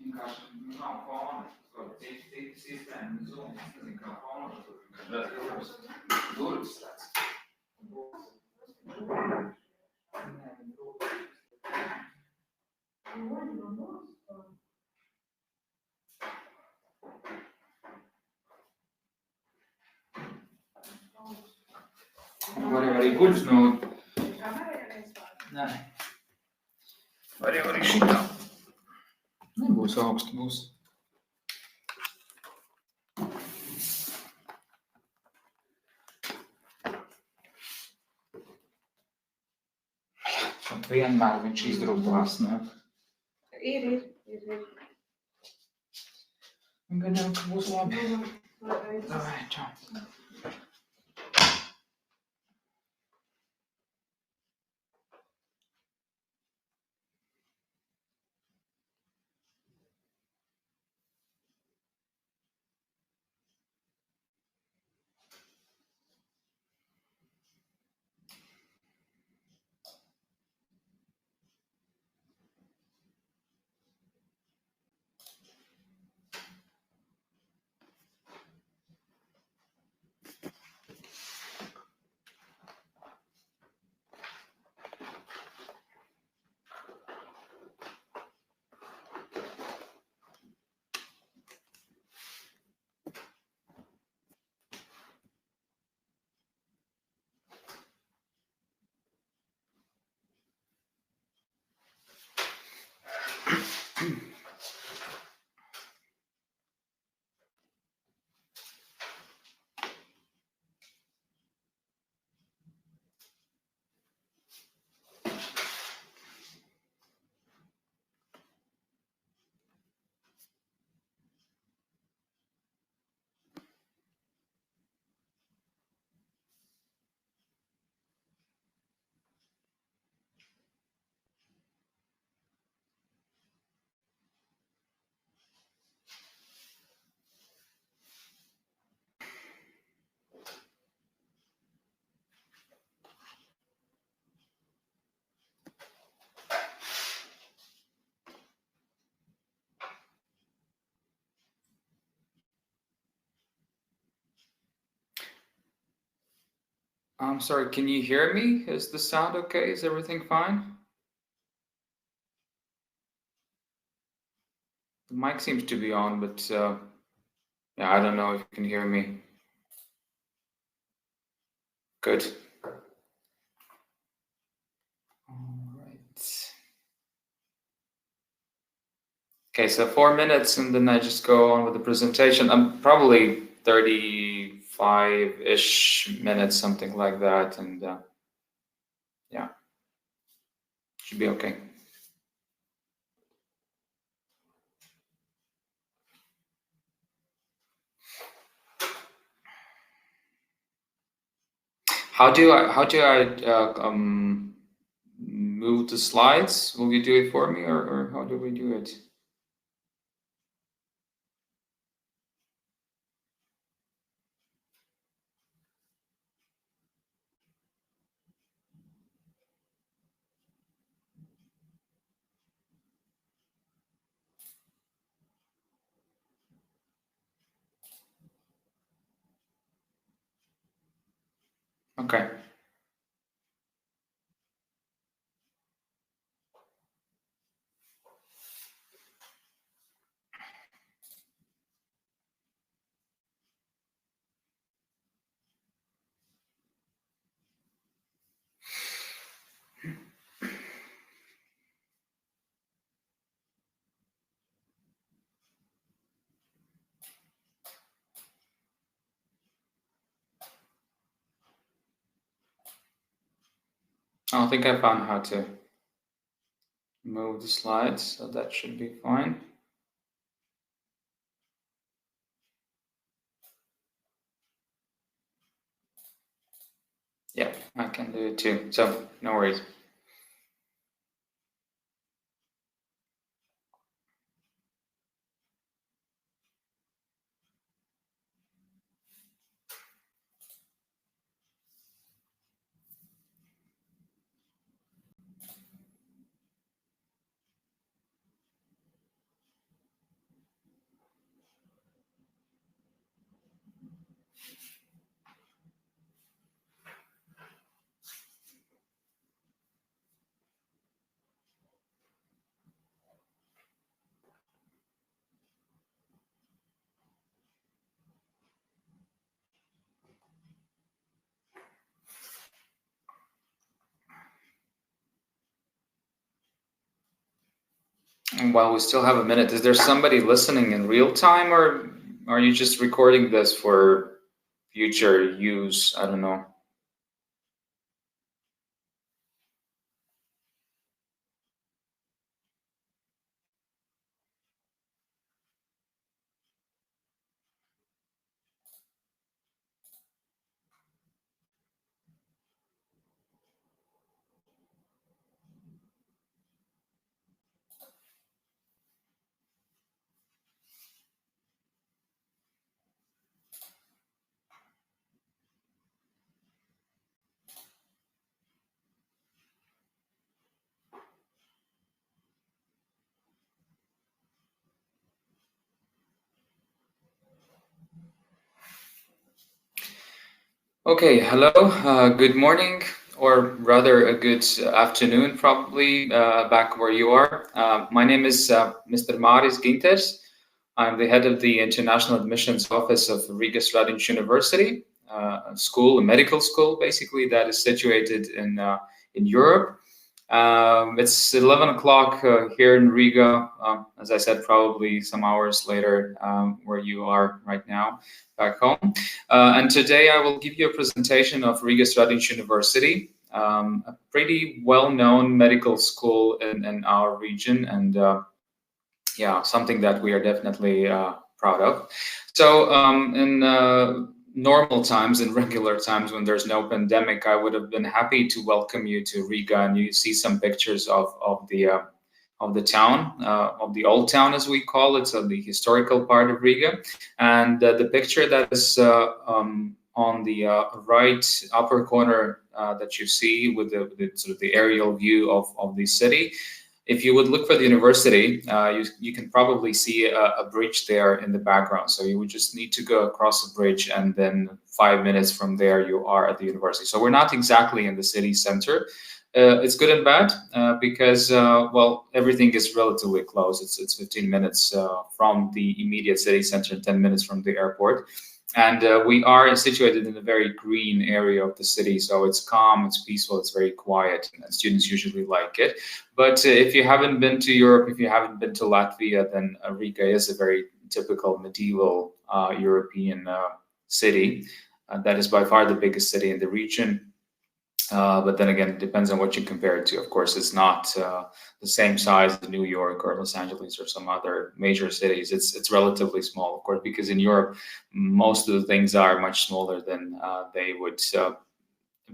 Vienkārši nav fona. Cita sistēma Zoom, es nezinu, kā fona. Kad durvis tāds. Var arī guļus no... Nē. Var jau arī šitā. Nebūs augsti, būs. Un vienmēr viņš izdrūklās, ne? Ir. Gan jau, ka būs labi. Davai, čau. I'm sorry, can you hear me? Is the sound okay? Is everything fine? The mic seems to be on, but yeah, I don't know if you can hear me. Good. All right. Okay, so 4 minutes and then I just go on with the presentation. I'm probably 35-ish minutes, something like that. And yeah, should be okay. How do I move the slides? Will you do it for me or how do we do it? Okay. I think I found how to move the slides, so that should be fine. Yeah, I can do it too, so no worries. While we still have a minute, is there somebody listening in real time, or are you just recording this for future use? I don't know. Okay, hello, good morning, or rather a good afternoon, probably back where you are. My name is Mr. Maris Gintes. I'm the head of the International Admissions Office of Riga Students University, a school, a medical school, basically, that is situated in Europe. It's 11 o'clock here in Riga, as I said, probably some hours later where you are right now, back home. And today I will give you a presentation of Riga Students University, a pretty well-known medical school in our region, and yeah, something that we are definitely proud of. So in normal times, in regular times when there's no pandemic, I would have been happy to welcome you to Riga, and you see some pictures of the town, of the old town as we call it, so the historical part of Riga. And the picture that is on the right upper corner that you see with the sort of the aerial view of the city. If you would look for the university, you can probably see a bridge there in the background. So you would just need to go across the bridge, and then 5 minutes from there you are at the university. So we're not exactly in the city center. It's good and bad because well, everything is relatively close. It's 15 minutes from the immediate city center and 10 minutes from the airport. And we are situated in a very green area of the city, so it's calm, it's peaceful, it's very quiet, and students usually like it. But if you haven't been to Europe, if you haven't been to Latvia, then Riga is a very typical medieval European city. That is by far the biggest city in the region. But then again, it depends on what you compare it to. Of course, it's not the same size as New York or Los Angeles or some other major cities. It's relatively small, of course, because in Europe, most of the things are much smaller than they would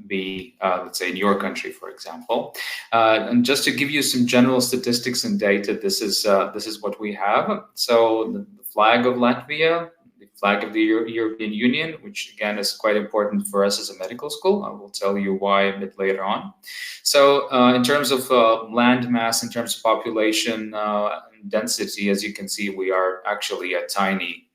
be, let's say, in your country, for example. And just to give you some general statistics and data, this is what we have. So the flag of Latvia, the flag of the European Union, which again is quite important for us as a medical school. I will tell you why a bit later on. So in terms of land mass, in terms of population density, as you can see, we are actually a tiny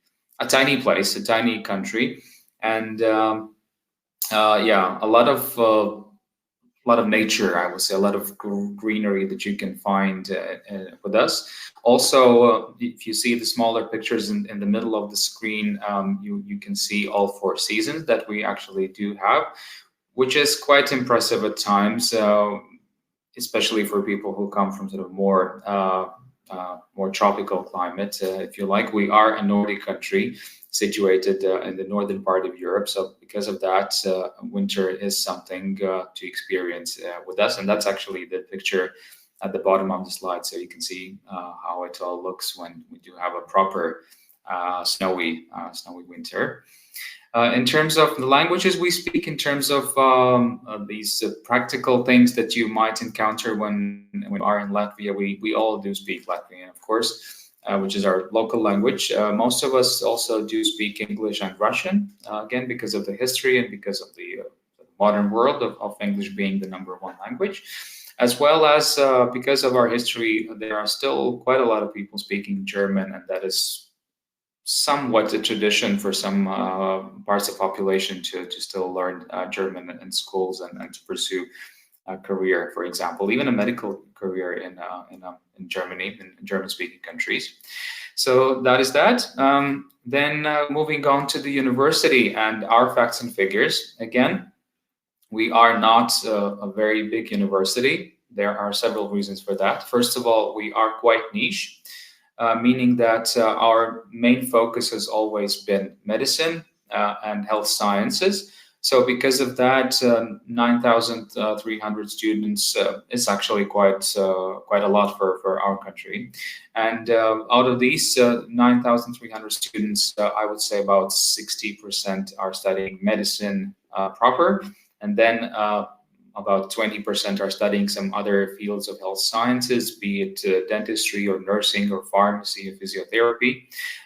place, a tiny country, and yeah, a lot of nature, I would say, a lot of greenery that you can find with us. Also, if you see the smaller pictures in the middle of the screen, you can see all 4 seasons that we actually do have, which is quite impressive at times, especially for people who come from sort of more tropical climate, if you like. We are a Nordic country situated in the northern part of Europe. So because of that, winter is something to experience with us. And that's actually the picture at the bottom of the slide. So you can see how it all looks when we do have a proper snowy winter. In terms of the languages we speak, in terms of these practical things that you might encounter when you are in Latvia, we all do speak Latvian, of course, which is our local language. Most of us also do speak English and Russian, again, because of the history and because of the modern world of English being the #1 language. As well as because of our history, there are still quite a lot of people speaking German, and that is somewhat a tradition for some parts of population to still learn German in schools and to pursue a career, for example, even a medical career in Germany, in German-speaking countries. So that is that. Then moving on to the university and our facts and figures. Again, we are not a very big university. There are several reasons for that. First of all, we are quite niche, meaning that our main focus has always been medicine and health sciences. So because of that, 9,300 students is actually quite a lot for our country. And out of these 9,300 students, I would say about 60% are studying medicine proper, and then about 20% are studying some other fields of health sciences, be it dentistry or nursing or pharmacy or physiotherapy.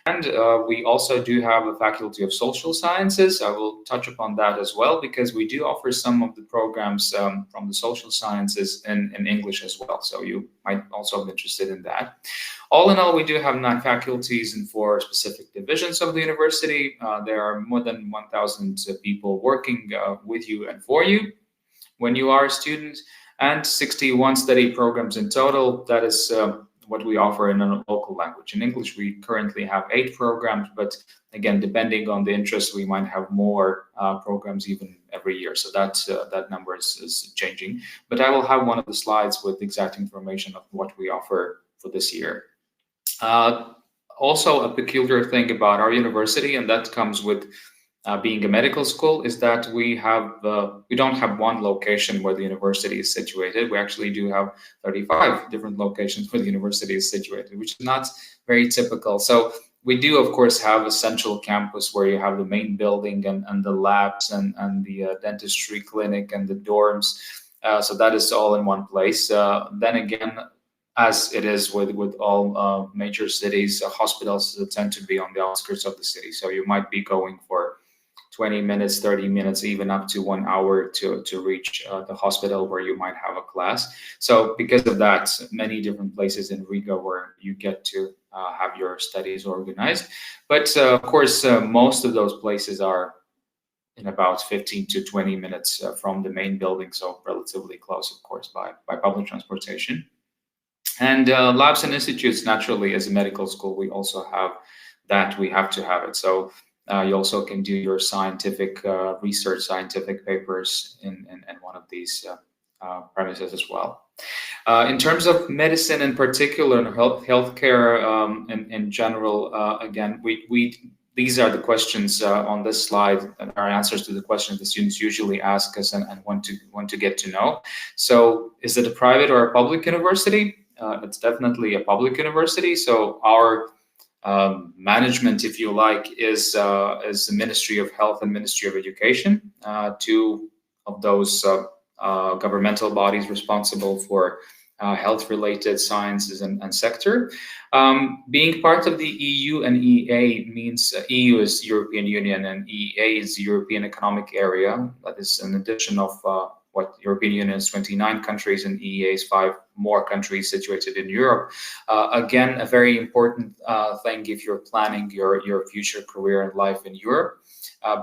And we also do have a faculty of social sciences. I will touch upon that as well, because we do offer some of the programs from the social sciences in English as well. So you might also be interested in that. All in all, we do have 9 faculties in 4 specific divisions of the university. There are more than 1,000 people working with you and for you when you are a student, and 61 study programs in total. That is what we offer in a local language. In English, we currently have 8 programs, but again, depending on the interest, we might have more programs even every year. So that number is changing. But I will have one of the slides with exact information of what we offer for this year. Also, a peculiar thing about our university, and that comes with being a medical school, is that we don't have one location where the university is situated. We actually do have 35 different locations where the university is situated, which is not very typical. So we do, of course, have a central campus where you have the main building and the labs and the dentistry clinic and the dorms. So that is all in one place. Then again, as it is with all major cities, hospitals tend to be on the outskirts of the city. So you might be going for 20 minutes, 30 minutes, even up to 1 hour to reach the hospital where you might have a class. So because of that, many different places in Riga where you get to have your studies organized. But of course, most of those places are in about 15 to 20 minutes from the main building, so relatively close, of course, by public transportation. And labs and institutes, naturally, as a medical school, we also have that. We have to have it. So you also can do your scientific research, scientific papers in one of these premises as well. In terms of medicine in particular and healthcare in general, again, these are the questions on this slide, and our answers to the questions the students usually ask us and want to get to know. So, is it a private or a public university? It's definitely a public university. So our management, if you like, is the Ministry of Health and Ministry of Education, 2 of those governmental bodies responsible for health-related sciences and sector. Being part of the EU and EEA means EU is European Union and EEA is European Economic Area. That is an addition of what European Union is 29 countries and EEA is 5 more countries situated in Europe. Again, a very important thing if you're planning your future career and life in Europe,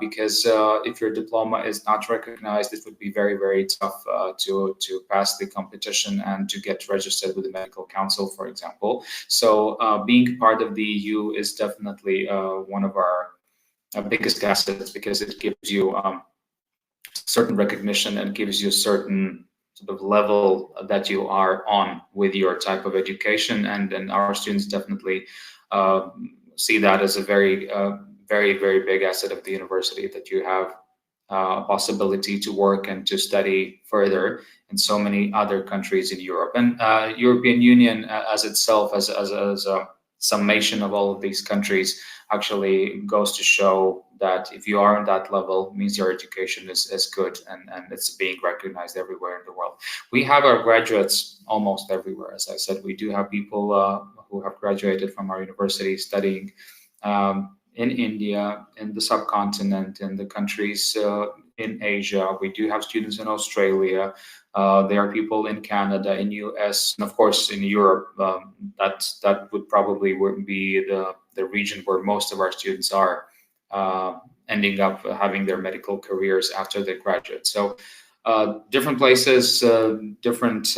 because if your diploma is not recognized, it would be very, very tough to pass the competition and to get registered with the medical council, for example. So being part of the EU is definitely one of our biggest assets, because it gives you certain recognition and gives you a certain sort of level that you are on with your type of education, and our students definitely see that as a very, very big asset of the university, that you have a possibility to work and to study further in so many other countries in Europe. And European Union as itself, as a summation of all of these countries, actually goes to show that if you are on that level, means your education is good and it's being recognized everywhere in the world. We have our graduates almost everywhere. As I said, we do have people who have graduated from our university studying in India, in the subcontinent, in the countries in Asia. We do have students in Australia. There are people in Canada, in US, and of course in Europe. That would probably be the region where most of our students are ending up having their medical careers after they graduate. So different places, different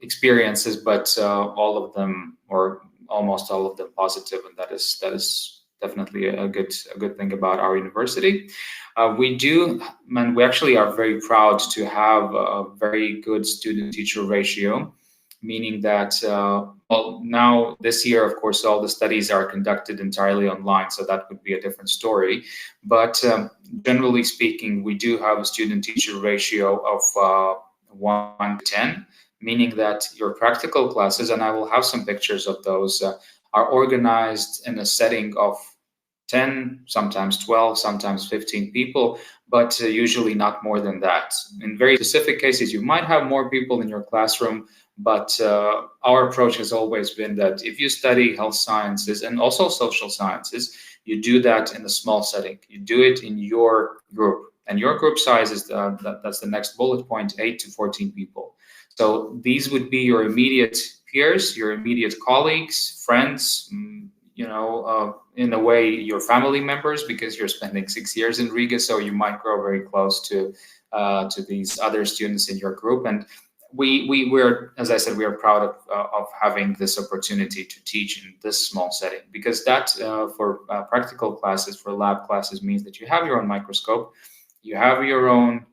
experiences, but all of them, or almost all of them, positive, and that is definitely a good thing about our university. We actually are very proud to have a very good student-teacher ratio, meaning that, well, now this year, of course, all the studies are conducted entirely online, so that would be a different story. But generally speaking, we do have a student-teacher ratio of 1 to 10, meaning that your practical classes, and I will have some pictures of those, are organized in a setting of 10, sometimes 12, sometimes 15 people, but usually not more than that. In very specific cases, you might have more people in your classroom, but our approach has always been that if you study health sciences and also social sciences, you do that in a small setting. You do it in your group, and your group size is that's the next bullet point, 8 to 14 people. So these would be your immediate peers, your immediate colleagues, friends, in a way, your family members, because you're spending 6 years in Riga, so you might grow very close to these other students in your group. And we're, as I said, we are proud of having this opportunity to teach in this small setting, because that for practical classes, for lab classes, means that you have your own microscope, you have your own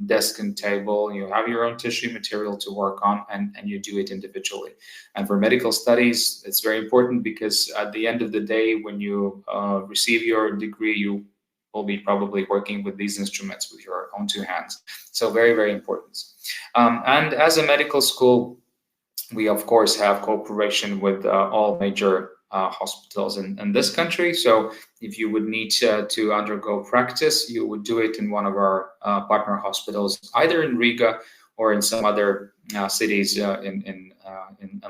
desk and table, you have your own tissue material to work on, and you do it individually. And for medical studies, it's very important, because at the end of the day, when you receive your degree, you will be probably working with these instruments with your own two hands. So very, very important. And as a medical school, we of course have cooperation with all major hospitals in this country. So if you would need to undergo practice, you would do it in one of our partner hospitals, either in Riga or in some other cities in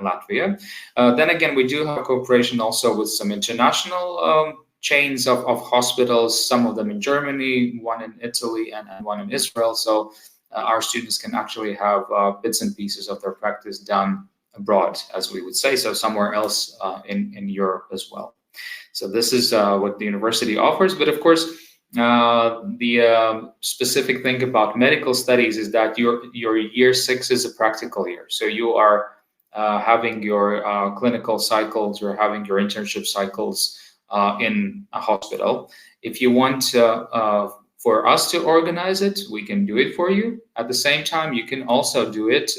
Latvia. Then again, we do have cooperation also with some international chains of hospitals, some of them in Germany, one in Italy, and one in Israel. So our students can actually have bits and pieces of their practice done abroad, as we would say, so somewhere else in Europe as well. So this is what the university offers. But of course, the specific thing about medical studies is that your year 6 is a practical year. So you are having your clinical cycles, you're having your internship cycles in a hospital. If you want for us to organize it, we can do it for you. At the same time, you can also do it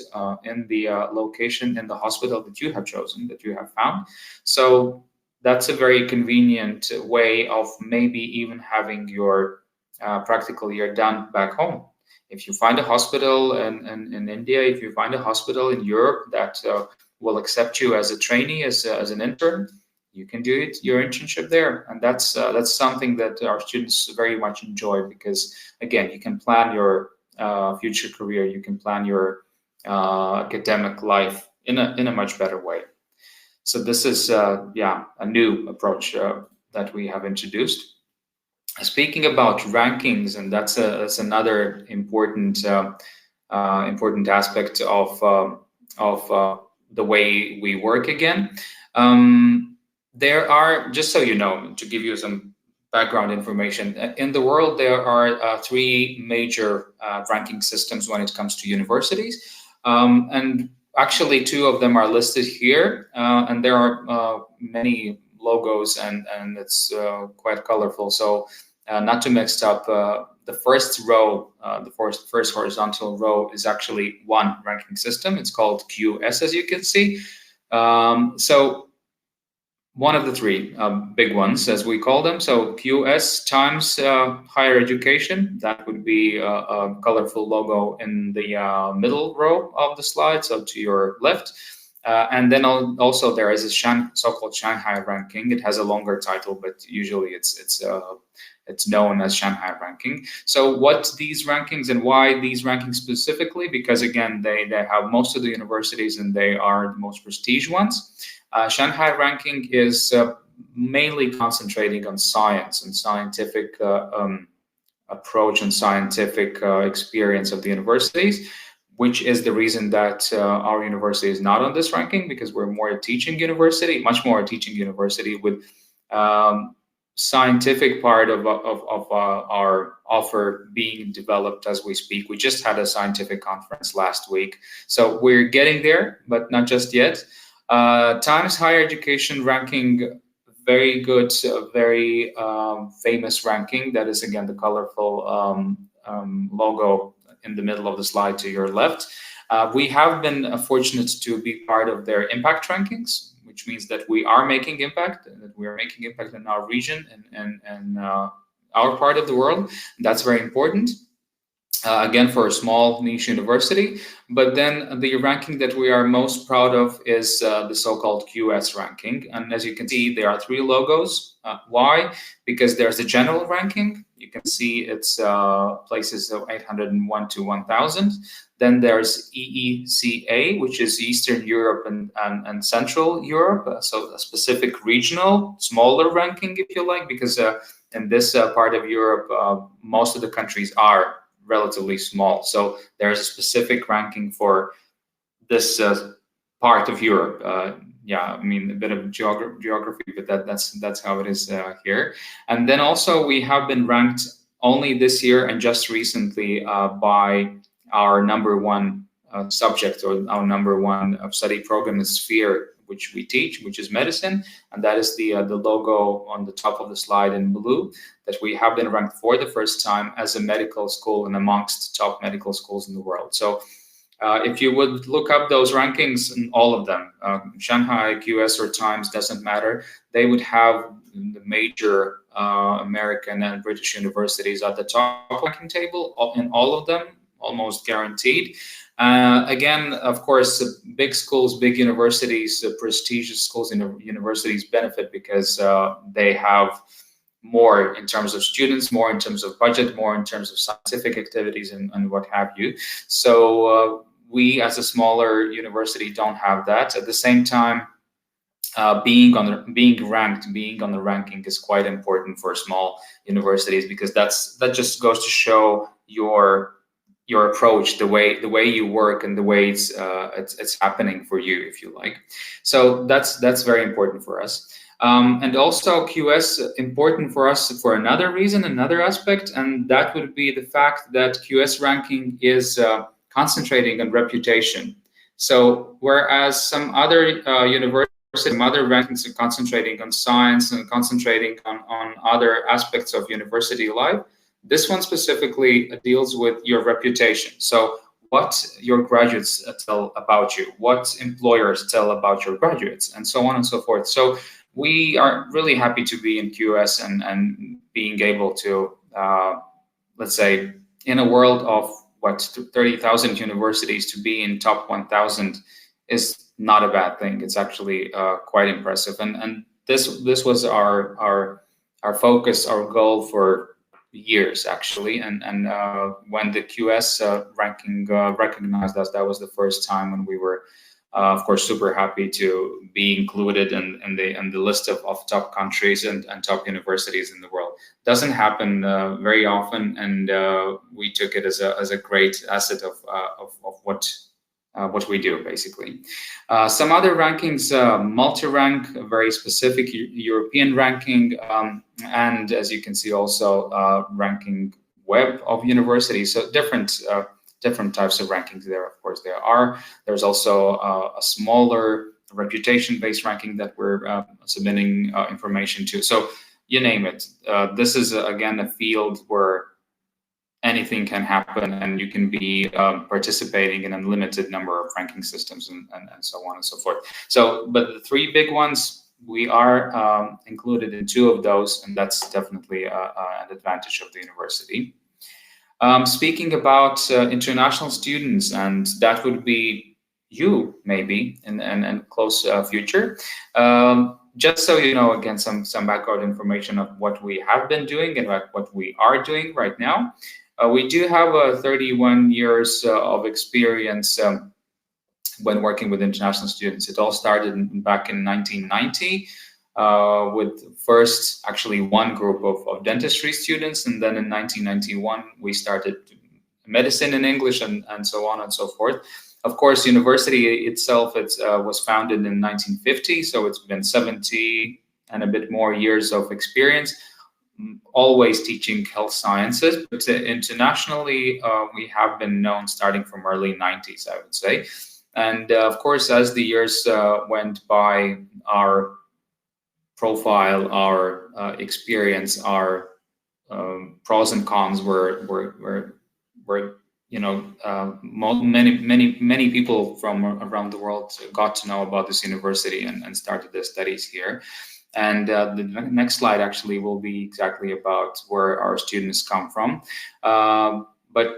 in the location in the hospital that you have chosen, that you have found. So that's a very convenient way of maybe even having your practical year done back home. If you find a hospital in India, if you find a hospital in Europe that will accept you as a trainee, as an intern, you can do it, your internship there. And that's something that our students very much enjoy, because again, you can plan your future career, you can plan your academic life in a much better way. So this is a new approach that we have introduced. Speaking about rankings, and that's another important aspect of the way we work again. There are, just so you know, to give you some background information, in the world there are 3 major ranking systems when it comes to universities, and actually 2 of them are listed here, and there are many logos, and it's quite colorful. So not to mix up, the first row, the first horizontal row is actually one ranking system. It's called QS, as you can see. So one of the 3 big ones, as we call them. So QS times higher education, that would be a colorful logo in the middle row of the slide, so to your left. And then also there is a so-called Shanghai ranking. It has a longer title, but usually it's known as Shanghai ranking. So what these rankings, and why these rankings specifically? Because again, they have most of the universities, and they are the most prestige ones. Shanghai ranking is mainly concentrating on science and scientific approach and scientific experience of the universities, which is the reason that our university is not on this ranking, because we're more a teaching university, much more a teaching university with scientific part of our offer being developed as we speak. We just had a scientific conference last week, so we're getting there, but not just yet. Times higher education ranking, very good, very famous ranking. That is again the colorful logo in the middle of the slide to your left. We have been fortunate to be part of their impact rankings, which means that we are making impact, that we are making impact in our region and our part of the world. That's very important. Again, for a small niche university. But then the ranking that we are most proud of is the so-called QS ranking. And as you can see, there are 3 logos. Why? Because there's a general ranking. You can see it's places of 801 to 1000. Then there's EECA, which is Eastern Europe and Central Europe. So a specific regional, smaller ranking, if you like, because in this part of Europe, most of the countries are relatively small. So there's a specific ranking for this part of Europe. Yeah, I mean, a bit of geography, but that's how it is here. And then also we have been ranked only this year and just recently by our #1 subject, or our #1 study program is Sphere, which we teach, which is medicine, and that is the logo on the top of the slide in blue, that we have been ranked for the first time as a medical school and amongst top medical schools in the world. So if you would look up those rankings, and all of them, Shanghai, QS, or Times, doesn't matter, they would have the major American and British universities at the top ranking table in all of them, almost guaranteed. Again, of course, big schools, big universities, prestigious schools and universities benefit because they have more in terms of students, more in terms of budget, more in terms of scientific activities and what have you. So we as a smaller university don't have that. At the same time, being on the ranking is quite important for small universities, because that just goes to show your approach, the way you work, and the way it's happening for you, if you like. So that's very important for us. And also QS important for us for another reason, another aspect, and that would be the fact that QS ranking is concentrating on reputation. So whereas some other universities, some other rankings are concentrating on science and concentrating on other aspects of university life, this one specifically deals with your reputation. So what your graduates tell about you, what employers tell about your graduates, and so on and so forth. So we are really happy to be in QS and being able to, let's say, in a world of 30,000 universities, to be in top 1,000 is not a bad thing. It's actually quite impressive. And this was our focus, our goal for years, actually. And when the QS ranking recognized us, that was the first time when we were, of course, super happy to be included in the list of top countries and top universities in the world. Doesn't happen very often, and we took it as a great asset of what we do, basically. Some other rankings, multi-rank, a very specific European ranking, and as you can see also ranking web of universities. So different types of rankings there, of course, There's also a smaller reputation-based ranking that we're submitting information to. So you name it. This is, again, a field where anything can happen, and you can be participating in a limited number of ranking systems and so on and so forth. So, but the 3 big ones, we are included in 2 of those, and that's definitely an advantage of the university. Speaking about international students, and that would be you maybe in close future. Just so you know, again, some background information of what we have been doing and what we are doing right now. We do have 31 years of experience when working with international students. It all started back in 1990 with first actually one group of dentistry students, and then in 1991 we started medicine in English and so on and so forth. Of course, university itself was founded in 1950, so it's been 70 and a bit more years of experience, always teaching health sciences, but internationally we have been known starting from early 90s, I would say. And of course, as the years went by, our profile our experience, our pros and cons were you know, many people from around the world got to know about this university and started their studies here. And the next slide actually will be exactly about where our students come from. But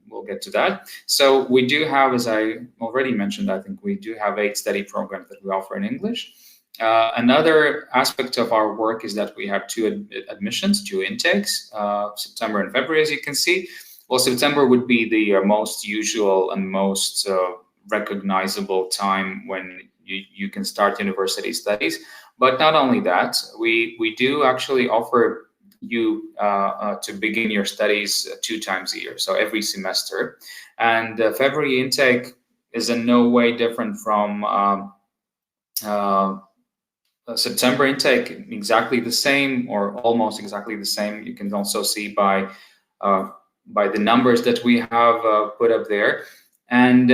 we'll get to that. So we do have, as I already mentioned, I think we do have 8 study programs that we offer in English. Another aspect of our work is that we have 2 admissions, 2 intakes, September and February, as you can see. Well, September would be the most usual and most recognizable time when you can start university studies. But not only that, we do actually offer you to begin your studies 2 times a year, so every semester. And February intake is in no way different from September intake, exactly the same or almost exactly the same. You can also see by the numbers that we have put up there. And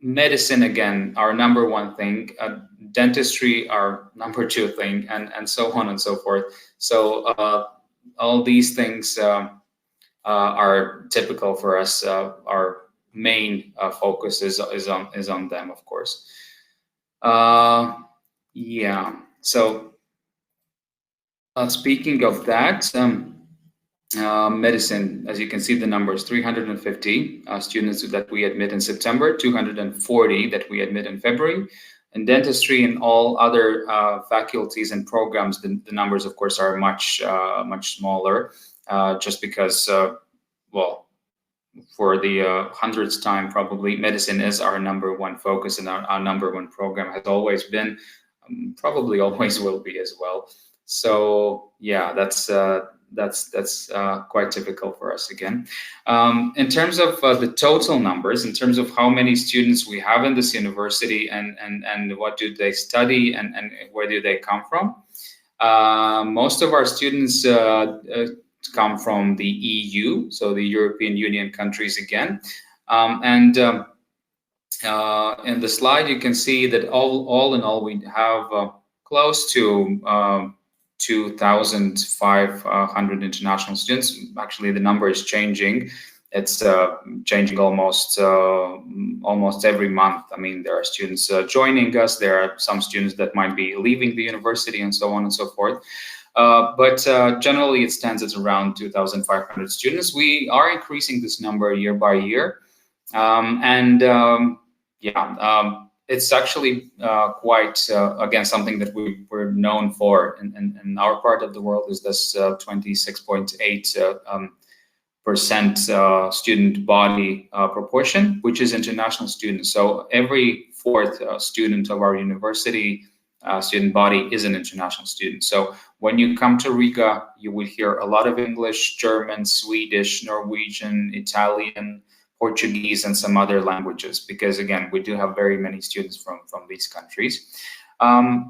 medicine, again, our number 1 thing, dentistry, our number 2 thing, and so on and so forth. So all these things are typical for us. Our main focus is on them, of course. So speaking of that, medicine, as you can see the numbers, 350 students that we admit in September, 240 that we admit in February. In dentistry and all other faculties and programs, the numbers, of course, are much smaller, just because, well, for the 100th time, probably medicine is our number 1 focus, and our number 1 program has always been, probably always will be as well. So yeah, that's quite typical for us again. In terms of the total numbers, in terms of how many students we have in this university and what do they study and where do they come from, most of our students come from the EU, so the European Union countries again. In the slide, you can see that all in all, we have close to 2,500 international students. Actually, the number is changing. It's changing almost every month. I mean, there are students joining us. There are some students that might be leaving the university, and so on and so forth. But generally, it stands at around 2,500 students. We are increasing this number year by year, it's actually quite, again, something that we're known for in our part of the world is this 26.8% student body proportion, which is international students. So every 4th student of our university student body is an international student. So when you come to Riga, you will hear a lot of English, German, Swedish, Norwegian, Italian, Portuguese, and some other languages, because again, we do have very many students from these countries,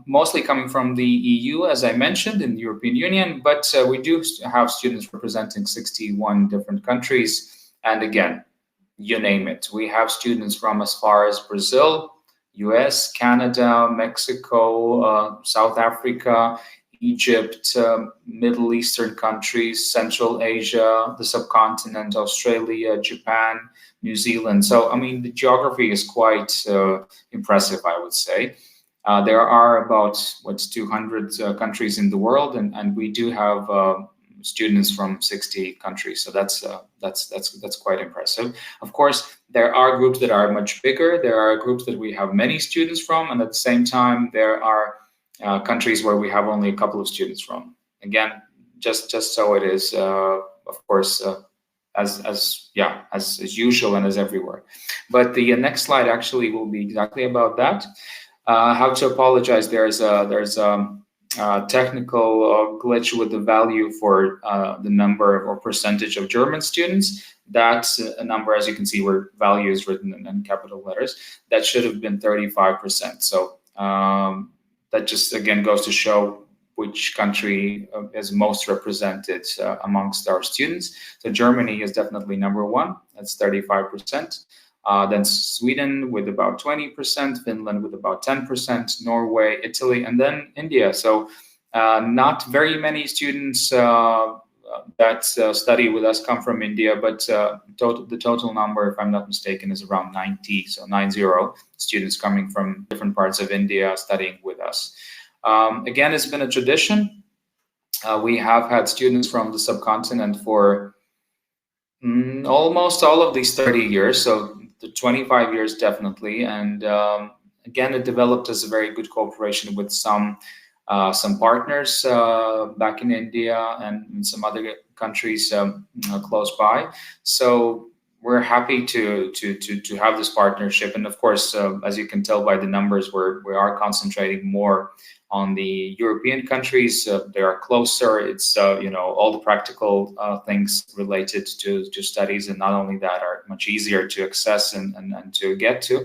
mostly coming from the EU, as I mentioned, in the European Union, but we do have students representing 61 different countries. And again, you name it. We have students from as far as Brazil, US, Canada, Mexico, South Africa, Egypt, Middle Eastern countries, Central Asia, the subcontinent, Australia, Japan, New Zealand. So, I mean, the geography is quite impressive, I would say. There are about 200 countries in the world, and we do have students from 60 countries. So that's quite impressive. Of course, there are groups that are much bigger. There are groups that we have many students from, and at the same time, there are countries where we have only a couple of students from. Again, just so it is, of course, as usual and as everywhere. But the next slide actually will be exactly about that. How to apologize? There's a technical glitch with the value for the number or percentage of German students. That's a number, as you can see, where value is written in capital letters. That should have been 35%. So that just again goes to show which country is most represented amongst our students. So Germany is definitely number 1. That's 35%. then Sweden with about 20%, Finland with about 10%, Norway, Italy, and then India. So not very many students that study with us come from India, but the total number, if I'm not mistaken, is around 90, so 90 students coming from different parts of India studying with us. Again, it's been a tradition. We have had students from the subcontinent for almost all of these 30 years, so the 25 years definitely. And again, it developed as a very good cooperation with some partners back in India and in some other countries close by. So we're happy to have this partnership. And of course, as you can tell by the numbers, we are concentrating more on the European countries. They are closer. It's all the practical things related to studies, and not only that, are much easier to access and to get to.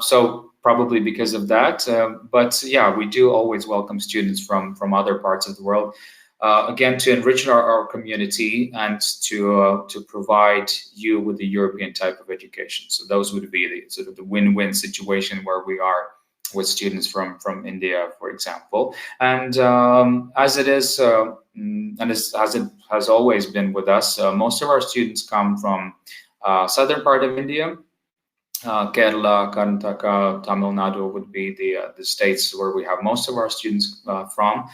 So probably because of that, but yeah, we do always welcome students from other parts of the world, again, to enrich our community and to provide you with the European type of education. So those would be the sort of the win-win situation where we are with students from India, for example. And as it is, and as it has always been with us, most of our students come from southern part of India. Kerala, Karnataka, Tamil Nadu would be the states where we have most of our students from.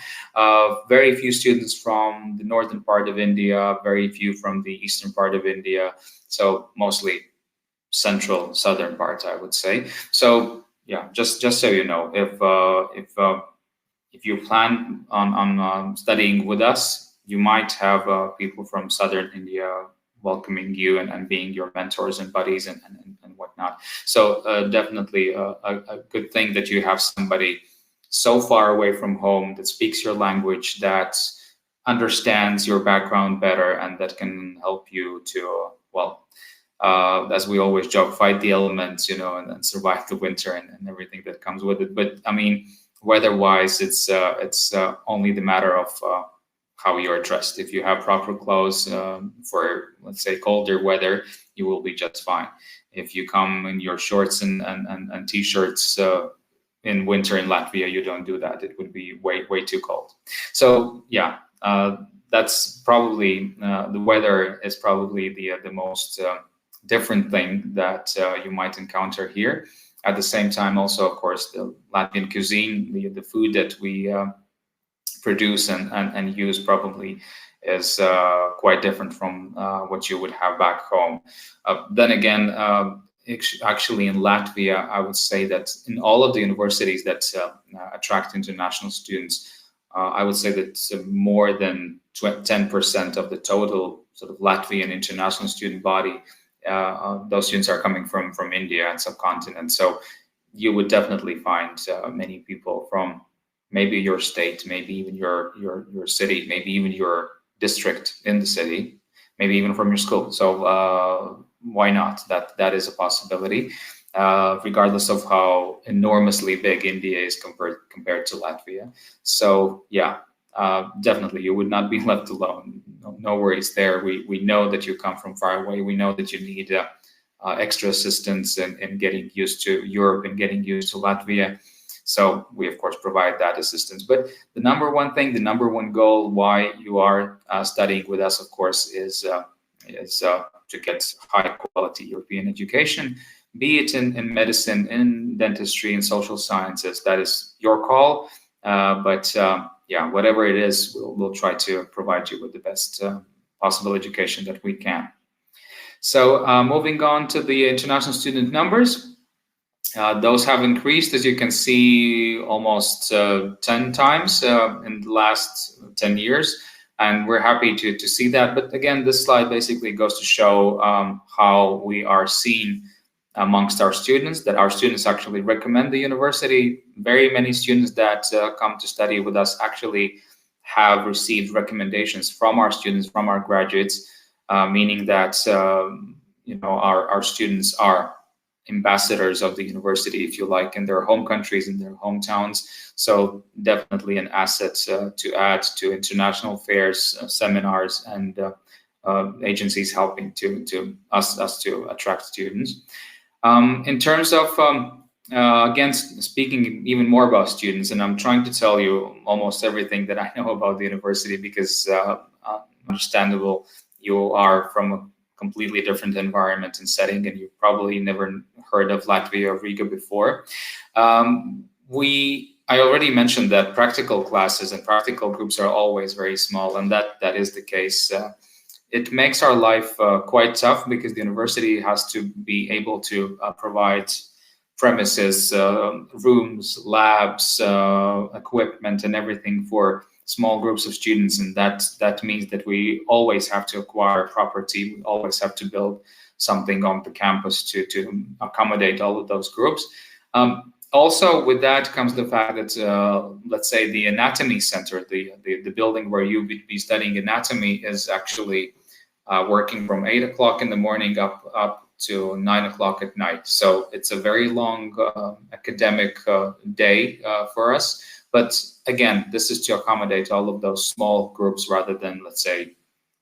Very few students from the northern part of India, very few from the eastern part of India. So mostly central, southern part, I would say. So yeah, just so you know, if you plan on studying with us, you might have people from southern India welcoming you and being your mentors and buddies and whatnot. So definitely a good thing that you have somebody so far away from home that speaks your language, that understands your background better, and that can help you to, as we always joke, fight the elements, and survive the winter and everything that comes with it. But I mean, weather-wise, it's only the matter of how you're dressed. If you have proper clothes for, let's say, colder weather, you will be just fine. If you come in your shorts and t-shirts in winter in Latvia, you don't do that. It would be way too cold. So yeah, that's probably the weather is probably the most different thing that you might encounter here. At the same time, also, of course, the Latvian cuisine, the food that we produce and use probably is quite different from what you would have back home. Then again, actually in Latvia, I would say that in all of the universities that attract international students, I would say that more than 10% of the total sort of Latvian international student body, those students are coming from India and subcontinent. So you would definitely find many people from maybe your state, maybe even your city, maybe even your district in the city, maybe even from your school. So why not? That is a possibility, regardless of how enormously big India is compared to Latvia. So yeah, definitely you would not be left alone. No worries there. We know that you come from far away. We know that you need extra assistance in getting used to Europe and getting used to Latvia. So we, of course, provide that assistance. But the number one thing, the number one goal why you are studying with us, of course, is to get high quality European education, be it in medicine, in dentistry, in social sciences. That is your call. But yeah, whatever it is, we'll try to provide you with the best possible education that we can. So moving on to the international student numbers. Those have increased, as you can see, almost 10 times in the last 10 years, and we're happy to see that. But again, this slide basically goes to show how we are seen amongst our students, that our students actually recommend the university. Very many students that come to study with us actually have received recommendations from our students, from our graduates, meaning that our students are ambassadors of the university, if you like, in their home countries, in their hometowns. So definitely an asset to add to international fairs, seminars, and agencies helping to us to attract students. In terms of again, speaking even more about students, and I'm trying to tell you almost everything that I know about the university because understandable, you are from a completely different environment and setting, and you've probably never heard of Latvia or Riga before. I already mentioned that practical classes and practical groups are always very small, and that is the case. It makes our life quite tough because the university has to be able to provide premises, rooms, labs, equipment, and everything for small groups of students, and that means that we always have to acquire property. We always have to build something on the campus to accommodate all of those groups. Also, with that comes the fact that, let's say, the anatomy center, the building where you would be studying anatomy, is actually working from 8 o'clock in the morning up to 9 o'clock at night. So it's a very long academic day for us. But again, this is to accommodate all of those small groups rather than, let's say,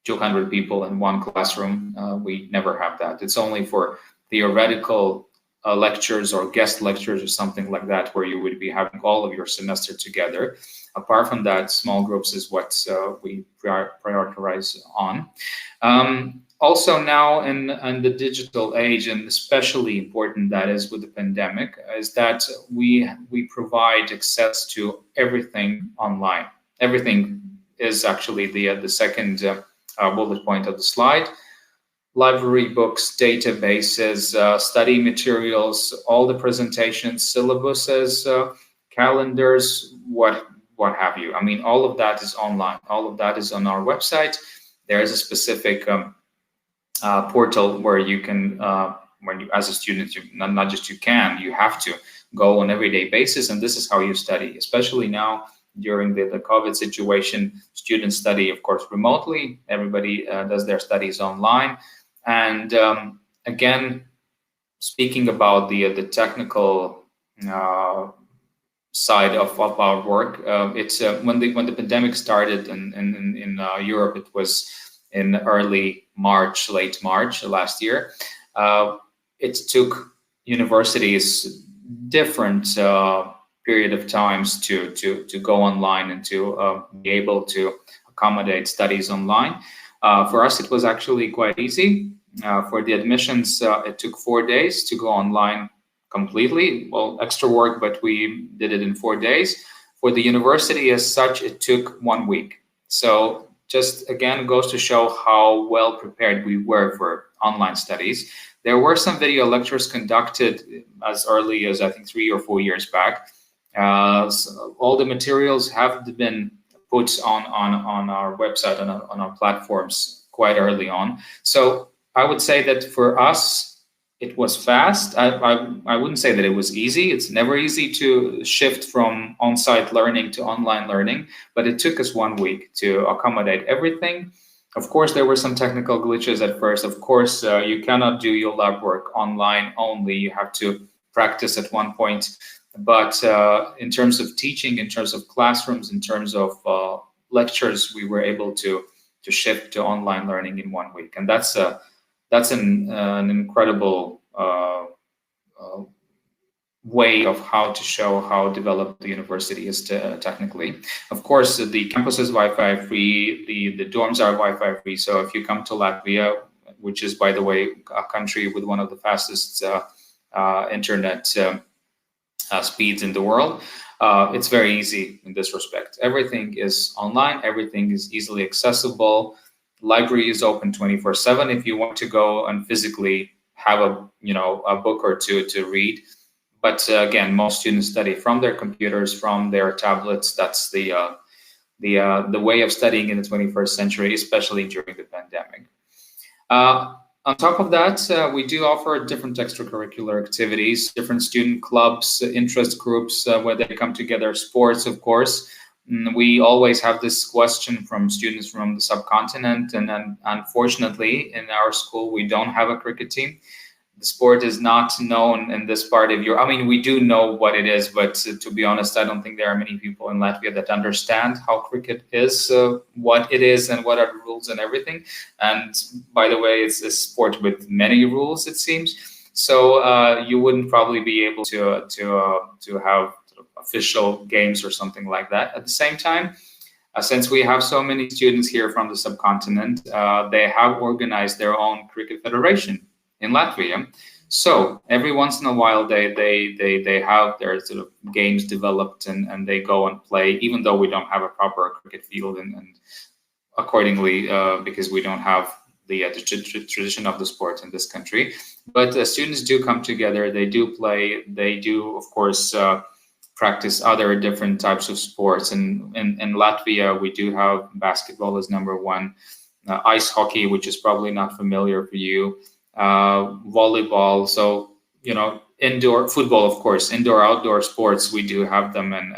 200 people in one classroom. We never have that. It's only for theoretical lectures or guest lectures or something like that, where you would be having all of your semester together. Apart from that, small groups is what we prioritize on. Also now in the digital age, and especially important that is with the pandemic, is that we provide access to everything online. Everything is actually the second bullet point of the slide. Library, books, databases, study materials, all the presentations, syllabuses, calendars, what have you. I mean, all of that is online. All of that is on our website. There is a specific portal where you can, when you, as a student, you not just you can, you have to go on everyday basis, and this is how you study. Especially now during the COVID situation, students study, of course, remotely. Everybody does their studies online. And again, speaking about the technical side of our work, it's when the pandemic started in Europe, it was in early March, late March last year. It took universities different period of times to go online and to be able to accommodate studies online. For us, it was actually quite easy. For the admissions, it took 4 days to go online completely. Well, extra work, but we did it in 4 days. For the university as such, it took 1 week. So just again goes to show how well prepared we were for online studies. There were some video lectures conducted as early as I think 3 or 4 years back. So all the materials have been put on our website, on our platforms quite early on. So I would say that for us, it was fast. I wouldn't say that it was easy. It's never easy to shift from on-site learning to online learning, but it took us 1 week to accommodate everything. Of course, there were some technical glitches at first. Of course, you cannot do your lab work online only. You have to practice at one point. But in terms of teaching, in terms of classrooms, in terms of lectures, we were able to shift to online learning in 1 week. And that's an incredible way of how to show how developed the university is technically. Of course, the campus is Wi-Fi free, the dorms are Wi-Fi free. So if you come to Latvia, which is, by the way, a country with one of the fastest internet speeds in the world, it's very easy in this respect. Everything is online, everything is easily accessible. Library is open 24/7 if you want to go and physically have a book or two to read. But again, most students study from their computers, from their tablets. That's the way of studying in the 21st century, especially during the pandemic. On top of that, we do offer different extracurricular activities, different student clubs, interest groups where they come together, sports, of course. We always have this question from students from the subcontinent, and unfortunately, in our school, we don't have a cricket team. the sport is not known in this part of Europe. I mean, we do know what it is, but to be honest, I don't think there are many people in Latvia that understand how cricket is, what it is, and what are the rules and everything. And by the way, it's a sport with many rules, it seems. So you wouldn't probably be able to have sort of official games or something like that. At the same time, since we have so many students here from the subcontinent, they have organized their own cricket federation in Latvia. So every once in a while they have their sort of games developed and they go and play, even though we don't have a proper cricket field and accordingly because we don't have the tradition of the sport in this country. But students do come together, they do play, they do of course practice other different types of sports. And in Latvia we do have basketball as number one, ice hockey, which is probably not familiar for you, volleyball. So, you know, indoor football, of course, indoor, outdoor sports, we do have them. And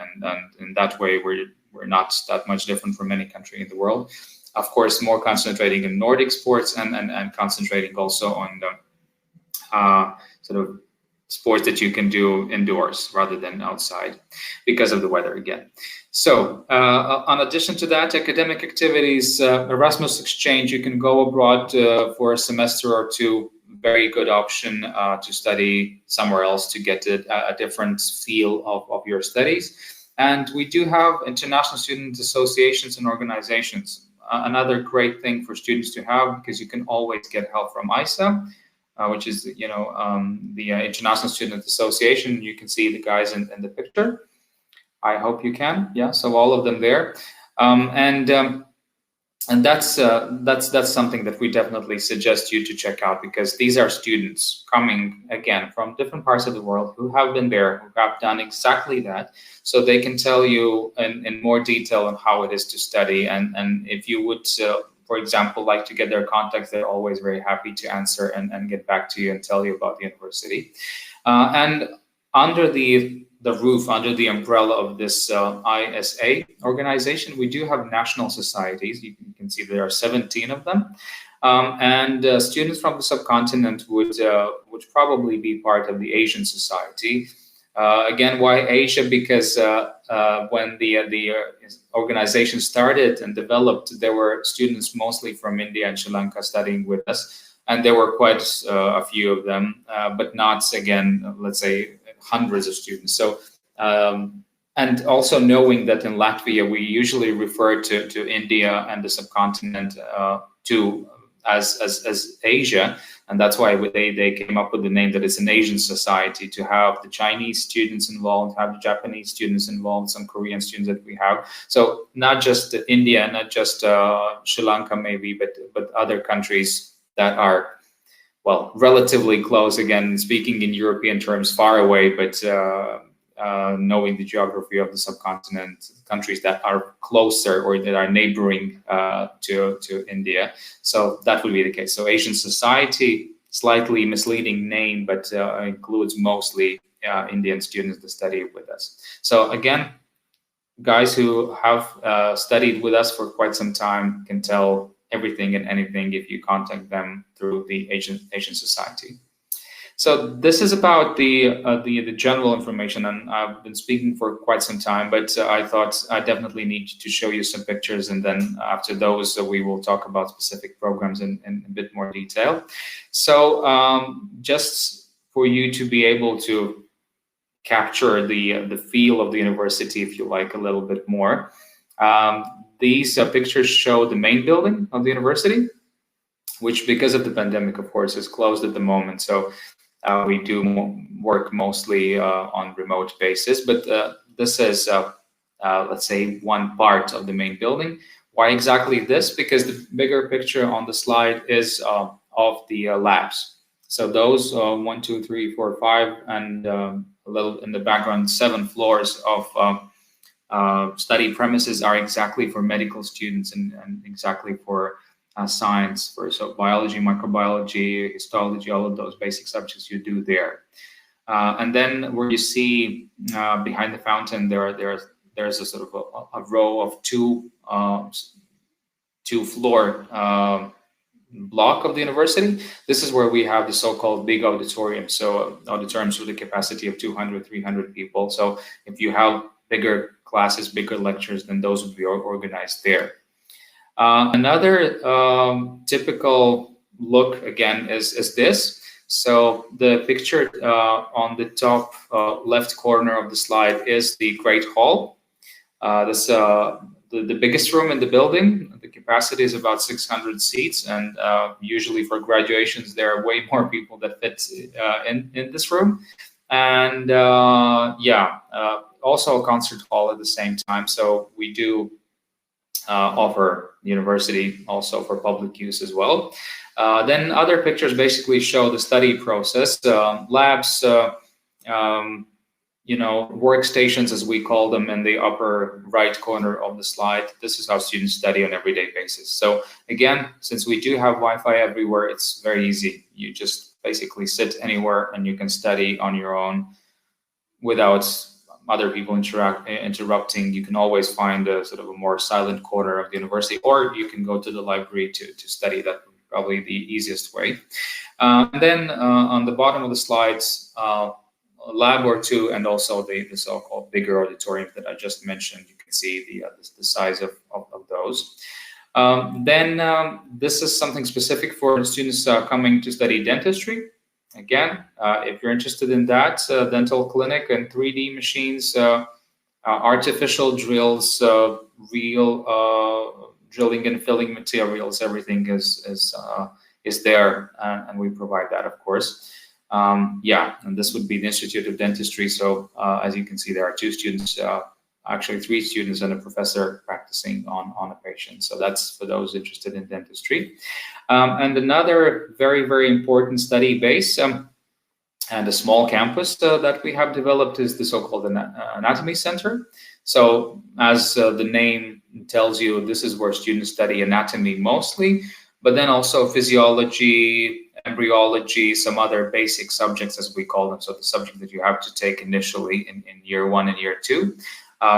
in that way, we're not that much different from any country in the world. Of course, more concentrating in Nordic sports and concentrating also on the sort of sports that you can do indoors rather than outside because of the weather again. So in addition to that, academic activities, Erasmus exchange, you can go abroad for a semester or two. Very good option to study somewhere else to get a different feel of your studies. And we do have international student associations and organizations. Another great thing for students to have, because you can always get help from ISA, which is, you know, the International Student Association. You can see the guys in the picture. I hope you can. Yeah, so all of them there, and that's something that we definitely suggest you to check out, because these are students coming again from different parts of the world who have been there, who have done exactly that, so they can tell you in more detail on how it is to study. And if you would, for example, like to get their contacts, they're always very happy to answer and get back to you and tell you about the university. And under the roof, under the umbrella of this ISA organization, we do have national societies. You can see there are 17 of them. And students from the subcontinent would probably be part of the Asian Society. Again, why Asia? Because when the organization started and developed, there were students mostly from India and Sri Lanka studying with us. And there were quite a few of them, but not, again, let's say, hundreds of students. So, and also knowing that in Latvia, we usually refer to India and the subcontinent as Asia. And that's why they came up with the name that it's an Asian society, to have the Chinese students involved, have the Japanese students involved, some Korean students that we have. So not just India, not just Sri Lanka maybe, but other countries that are, well, relatively close, again, speaking in European terms, far away, but knowing the geography of the subcontinent, countries that are closer or that are neighboring to India. So that would be the case. So Asian Society, slightly misleading name, but includes mostly Indian students that study with us. So again, guys who have studied with us for quite some time can tell everything and anything if you contact them through the Asian Society. So this is about the general information, and I've been speaking for quite some time, but I thought I definitely need to show you some pictures, and then after those we will talk about specific programs in a bit more detail. So just for you to be able to capture the feel of the university, if you like, a little bit more. These pictures show the main building of the university, which, because of the pandemic, of course, is closed at the moment. So we do work mostly on remote basis. But this is, let's say, one part of the main building. Why exactly this? Because the bigger picture on the slide is of the labs. So those 1, 2, 3, 4, 5, and a little in the background, 7 floors of study premises are exactly for medical students and exactly for science, so biology, microbiology, histology, all of those basic subjects you do there. And then where you see behind the fountain, there's a sort of a row of two floor block of the university. This is where we have the so-called big auditorium. So auditoriums with a capacity of 200, 300 people. So if you have bigger classes, bigger lectures, then those would be organized there. Another typical look again is this. So the picture on the top left corner of the slide is the Great Hall. This the biggest room in the building. The capacity is about 600 seats, and usually for graduations there are way more people that fit in this room. And also a concert hall at the same time. So we do offer university also for public use as well. Then other pictures basically show the study process, labs, workstations, as we call them, in the upper right corner of the slide. This is how students study on an everyday basis. So again, since we do have Wi-Fi everywhere, it's very easy. You just basically sit anywhere and you can study on your own without other people interrupting. You can always find a sort of a more silent corner of the university, or you can go to the library to study. That would be probably the easiest way. And then on the bottom of the slides, a lab or two, and also the so-called bigger auditorium that I just mentioned. You can see the size of those. This is something specific for students coming to study dentistry. Again, if you're interested in that, dental clinic and 3D machines, artificial drills, real drilling and filling materials, everything is there, and we provide that, of course. And this would be the Institute of Dentistry. So as you can see, there are 2 students, actually 3 students and a professor practicing on a patient. So that's for those interested in dentistry. And another very, very important study base and a small campus that we have developed is the so-called Anatomy Center. So as the name tells you, this is where students study anatomy mostly, but then also physiology, embryology, some other basic subjects, as we call them. So the subject that you have to take initially in year 1 and year 2.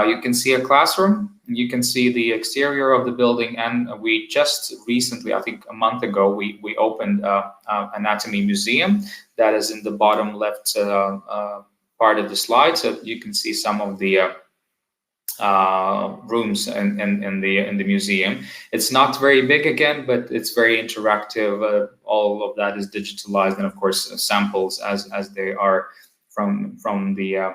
You can see a classroom, you can see the exterior of the building, and we just recently, I think a month ago, we opened an anatomy museum that is in the bottom left part of the slide. So you can see some of the rooms in the museum. It's not very big again, but it's very interactive. All of that is digitalized, and of course samples as they are from the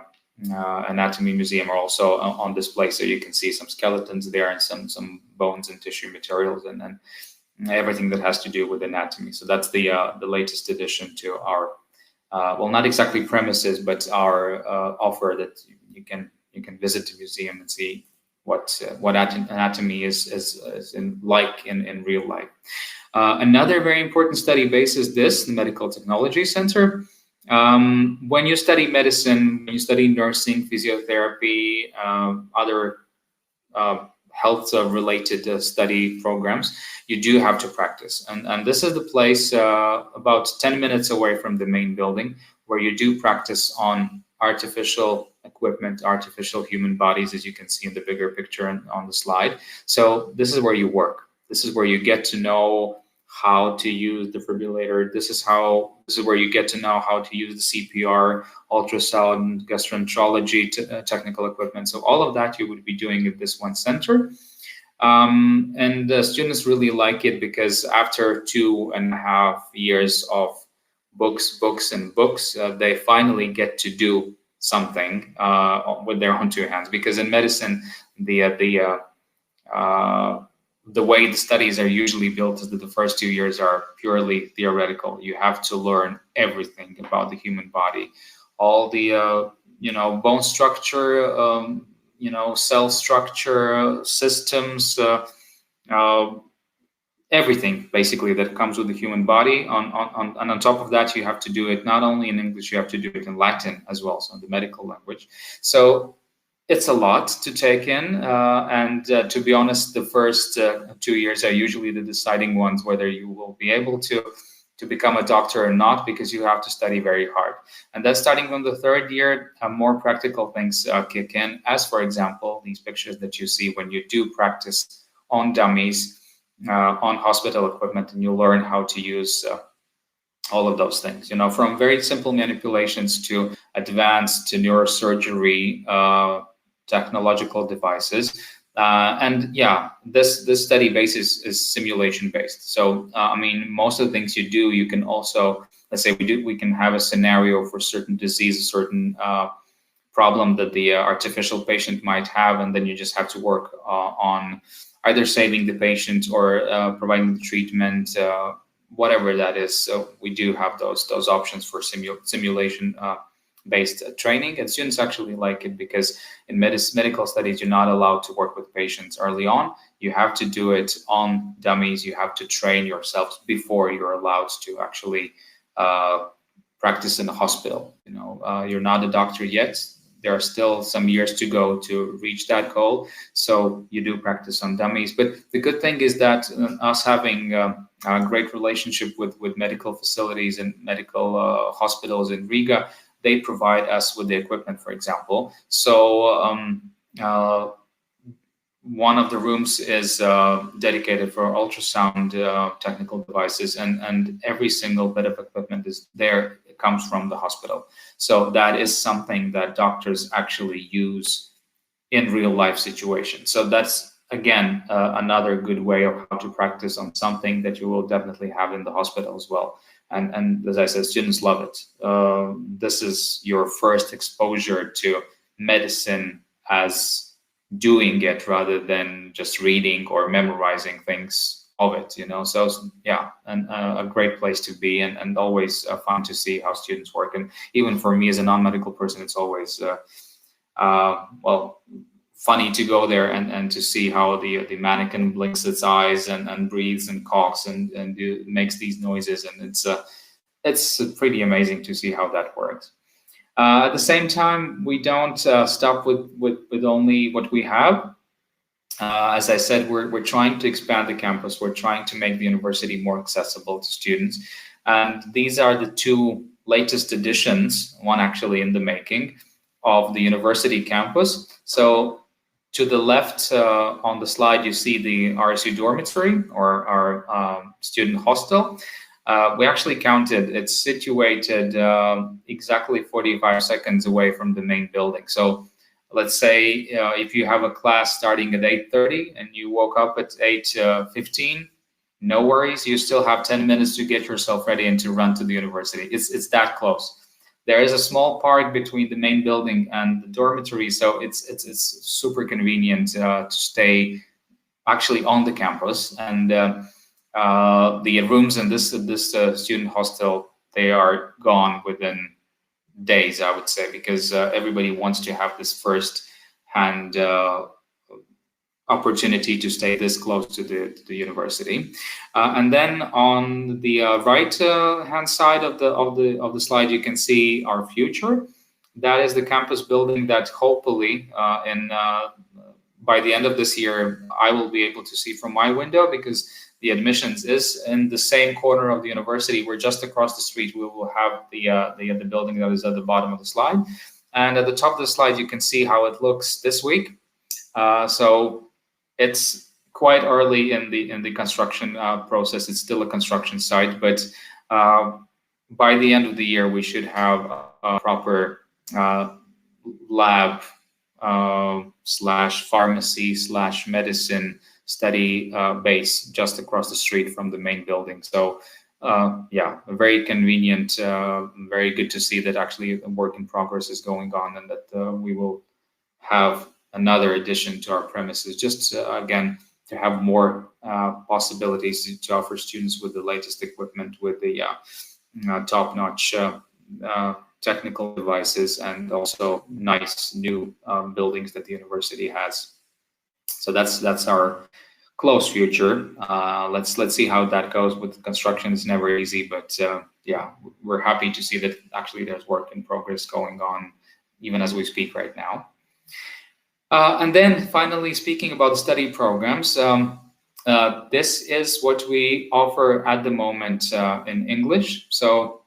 anatomy museum are also on display. So you can see some skeletons there and some bones and tissue materials, and then everything that has to do with anatomy. So that's the latest addition to our well, not exactly premises, but our offer that you can visit the museum and see what anatomy is in real life. Another very important study base is the Medical Technology Center. When you study medicine, when you study nursing, physiotherapy, other health-related study programs, you do have to practice. And this is the place about 10 minutes away from the main building where you do practice on artificial equipment, artificial human bodies, as you can see in the bigger picture on the slide. So this is where you work. This is where you get to know how to use the defibrillator. This is where you get to know how to use the CPR, ultrasound, gastroenterology, technical equipment. So all of that you would be doing at this one center. And students really like it because after 2.5 years of books, they finally get to do something with their own 2 hands. Because in medicine, the way the studies are usually built is that the first 2 years are purely theoretical. You have to learn everything about the human body, all the bone structure, cell structure, systems, everything basically that comes with the human body. And on top of that, you have to do it not only in English, you have to do it in Latin as well, so the medical language. So it's a lot to take in, and to be honest, the first 2 years are usually the deciding ones whether you will be able to become a doctor or not, because you have to study very hard. And then starting from the 3rd year, more practical things kick in, as for example, these pictures that you see when you do practice on dummies. on hospital equipment, and you learn how to use all of those things, from very simple manipulations to advanced to neurosurgery technological devices. And yeah, this study base is simulation based. So I mean, most of the things you do, you can also, let's say we can have a scenario for certain disease, a certain problem that the artificial patient might have, and then you just have to work on either saving the patient or providing the treatment, whatever that is. So we do have those options for simulation based training, and students actually like it because in medical studies you're not allowed to work with patients early on. You have to do it on dummies. You have to train yourselves before you're allowed to actually practice in a hospital. You're not a doctor yet. There are still some years to go to reach that goal, so you do practice on dummies. But the good thing is that us having a great relationship with medical facilities and medical hospitals in Riga, they provide us with the equipment, for example. So one of the rooms is dedicated for ultrasound technical devices, and every single bit of equipment is there. It comes from the hospital. So that is something that doctors actually use in real life situations. So that's, again, another good way of how to practice on something that you will definitely have in the hospital as well. And as I said, students love it. This is your first exposure to medicine as doing it rather than just reading or memorizing things of it, So yeah, and a great place to be, and always fun to see how students work. And even for me as a non-medical person, it's always funny to go there and to see how the mannequin blinks its eyes and breathes and coughs and makes these noises, and it's pretty amazing to see how that works. At the same time, we don't stop with only what we have. As I said, we're trying to expand the campus. We're trying to make the university more accessible to students. And these are the two latest additions, one actually in the making, of the university campus. So to the left on the slide, you see the RSU dormitory, or our student hostel. We actually counted, it's situated exactly 45 seconds away from the main building. So let's say if you have a class starting at 8:30 and you woke up at 8:15, no worries, you still have 10 minutes to get yourself ready and to run to the university. It's that close. There is a small park between the main building and the dormitory, so it's super convenient to stay actually on the campus. And the rooms in this student hostel, they are gone within days, I would say, because everybody wants to have this first-hand opportunity to stay this close to the university. And then on the right hand side of the slide, you can see our future. That is the campus building that hopefully by the end of this year I will be able to see from my window, because the admissions is in the same corner of the university. We're just across the street. We will have the building that is at the bottom of the slide, and at the top of the slide you can see how it looks this week. So it's quite early in the construction process. It's still a construction site, but by the end of the year we should have a proper lab slash pharmacy slash medicine study base just across the street from the main building. So yeah, very convenient, very good to see that actually a work in progress is going on, and that we will have another addition to our premises, just again to have more possibilities to offer students with the latest equipment, with the top-notch technical devices, and also nice new buildings that the university has. So that's our close future. Let's see how that goes. With construction, it's never easy, but yeah, we're happy to see that actually there's work in progress going on even as we speak right now. And then finally, speaking about the study programs, this is what we offer at the moment in English. So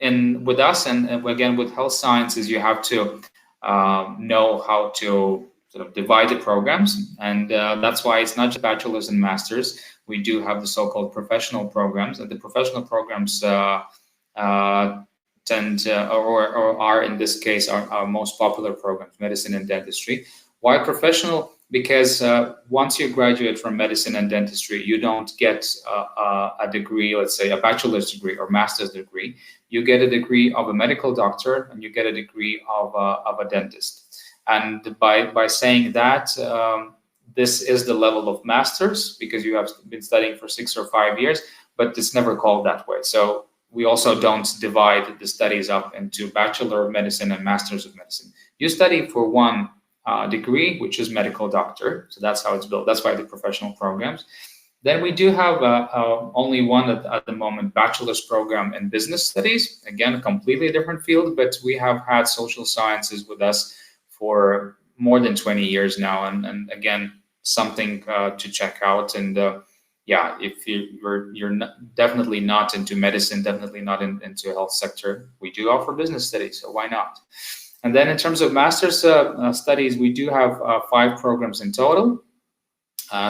with us, and again with health sciences, you have to know how to sort of divide the programs, and that's why it's not just bachelor's and master's. We do have the so-called professional programs, and the professional programs tend or are in this case our most popular programs, medicine and dentistry. Why professional? Because once you graduate from medicine and dentistry, you don't get a degree, let's say a bachelor's degree or master's degree. You get a degree of a medical doctor, and you get a degree of a dentist. And by saying that, this is the level of master's because you have been studying for 6 or 5 years, but it's never called that way. So we also don't divide the studies up into Bachelor of Medicine and Masters of Medicine. You study for one degree, which is medical doctor. So that's how it's built. That's why the professional programs. Then we do have only one at the moment, bachelor's program in business studies. Again, a completely different field, but we have had social sciences with us for more than 20 years now. And again, something to check out. And yeah, if you're definitely not into medicine, definitely not into health sector, we do offer business studies, so why not? And then in terms of master's studies, we do have 5 programs in total.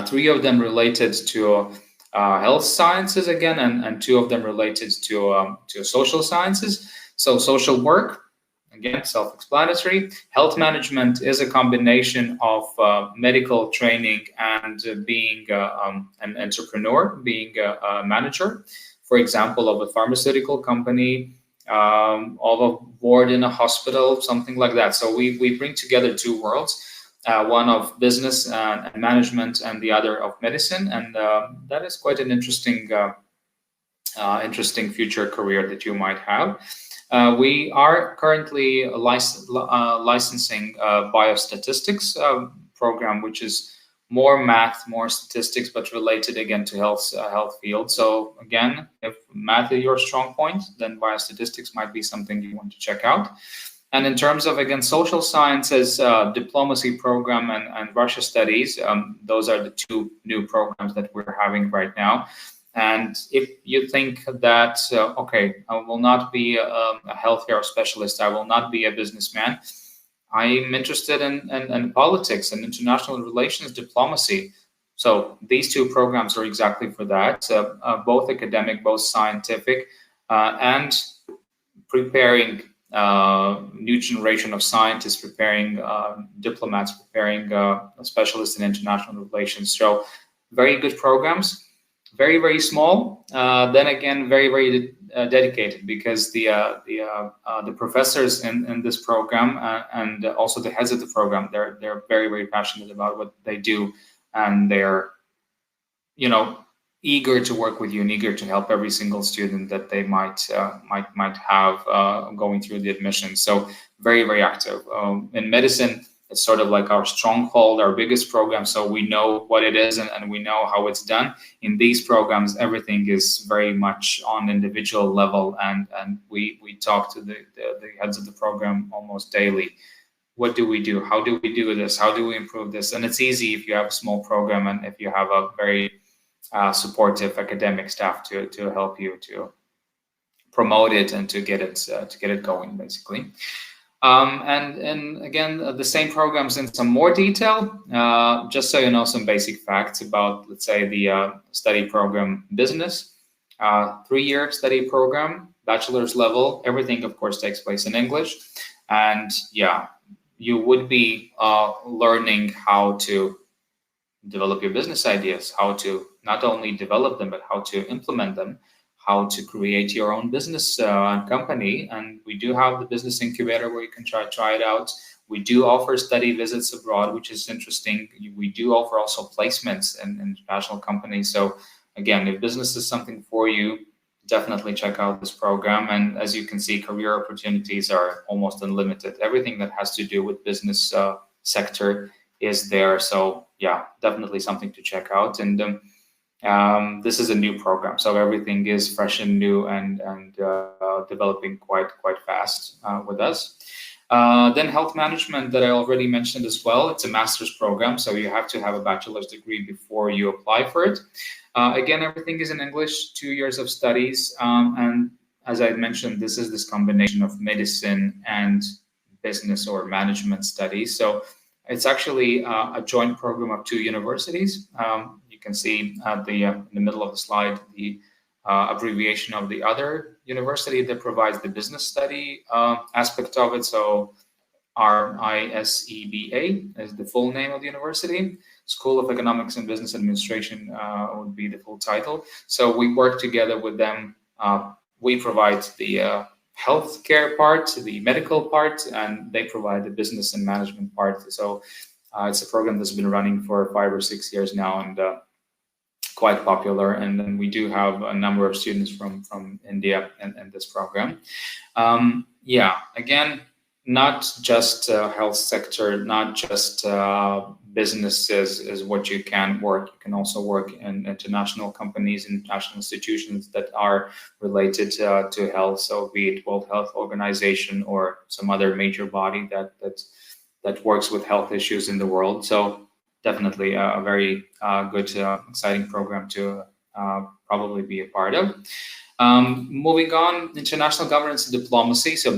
3 of them related to health sciences again, and 2 of them related to social sciences. So social work, again, self-explanatory. Health management is a combination of medical training and being an entrepreneur, being a manager, for example, of a pharmaceutical company, of a ward in a hospital, something like that. So we bring together 2 worlds, one of business and management and the other of medicine. And that is quite an interesting future career that you might have. We are currently licensing biostatistics program, which is more math, more statistics, but related again to health field. So again, if math is your strong point, then biostatistics might be something you want to check out. And in terms of, again, social sciences, diplomacy program and Russia studies, those are the 2 new programs that we're having right now. And if you think that, okay, I will not be a healthcare specialist, I will not be a businessman, I'm interested in politics and international relations, diplomacy. So these 2 programs are exactly for that, both academic, both scientific, and preparing new generation of scientists, preparing diplomats, preparing specialists in international relations. So very good programs. Very, very small. Then again, very, very dedicated, because the professors in this program and also the heads of the program, they're very, very passionate about what they do, and they're, you know, eager to work with you and eager to help every single student that they might have going through the admission. So very, very active. In medicine, it's sort of like our stronghold, our biggest program. So we know what it is and we know how it's done. In these programs, everything is very much on individual level, and we talk to the heads of the program almost daily. What do we do? How do we do this? How do we improve this? And it's easy if you have a small program and if you have a very supportive academic staff to help you to promote it and to get it going, basically. And again, the same programs in some more detail, just so you know some basic facts about, let's say, the study program business, 3-year study program, bachelor's level. Everything, of course, takes place in English. And yeah, you would be learning how to develop your business ideas, how to not only develop them, but how to implement them, how to create your own business company. And we do have the business incubator where you can try it out. We do offer study visits abroad, which is interesting. We do offer also placements in international companies. So again, if business is something for you, definitely check out this program. And as you can see, career opportunities are almost unlimited. Everything that has to do with business sector is there. So yeah, definitely something to check out. And this is a new program, so everything is fresh and new and developing quite fast with us. Then health management, that I already mentioned as well. It's a master's program, so you have to have a bachelor's degree before you apply for it. Again, everything is in English, 2 years of studies, and as I mentioned, this is this combination of medicine and business or management studies. So It's actually a joint program of 2 universities. You can see at in the middle of the slide the abbreviation of the other university that provides the business study aspect of it. So RISEBA is the full name of the university. School of Economics and Business Administration would be the full title. So we work together with them. We provide the healthcare part, the medical part, and they provide the business and management part. So it's a program that's been running for 5 or 6 years now, and quite popular. And then we do have a number of students from India in this program. Yeah, again, not just health sector, not just businesses is what you can work. You can also work in international companies, international institutions that are related to health. So be it World Health Organization or some other major body that works with health issues in the world. So definitely a very good, exciting program to probably be a part of. Moving on, international governance and diplomacy. So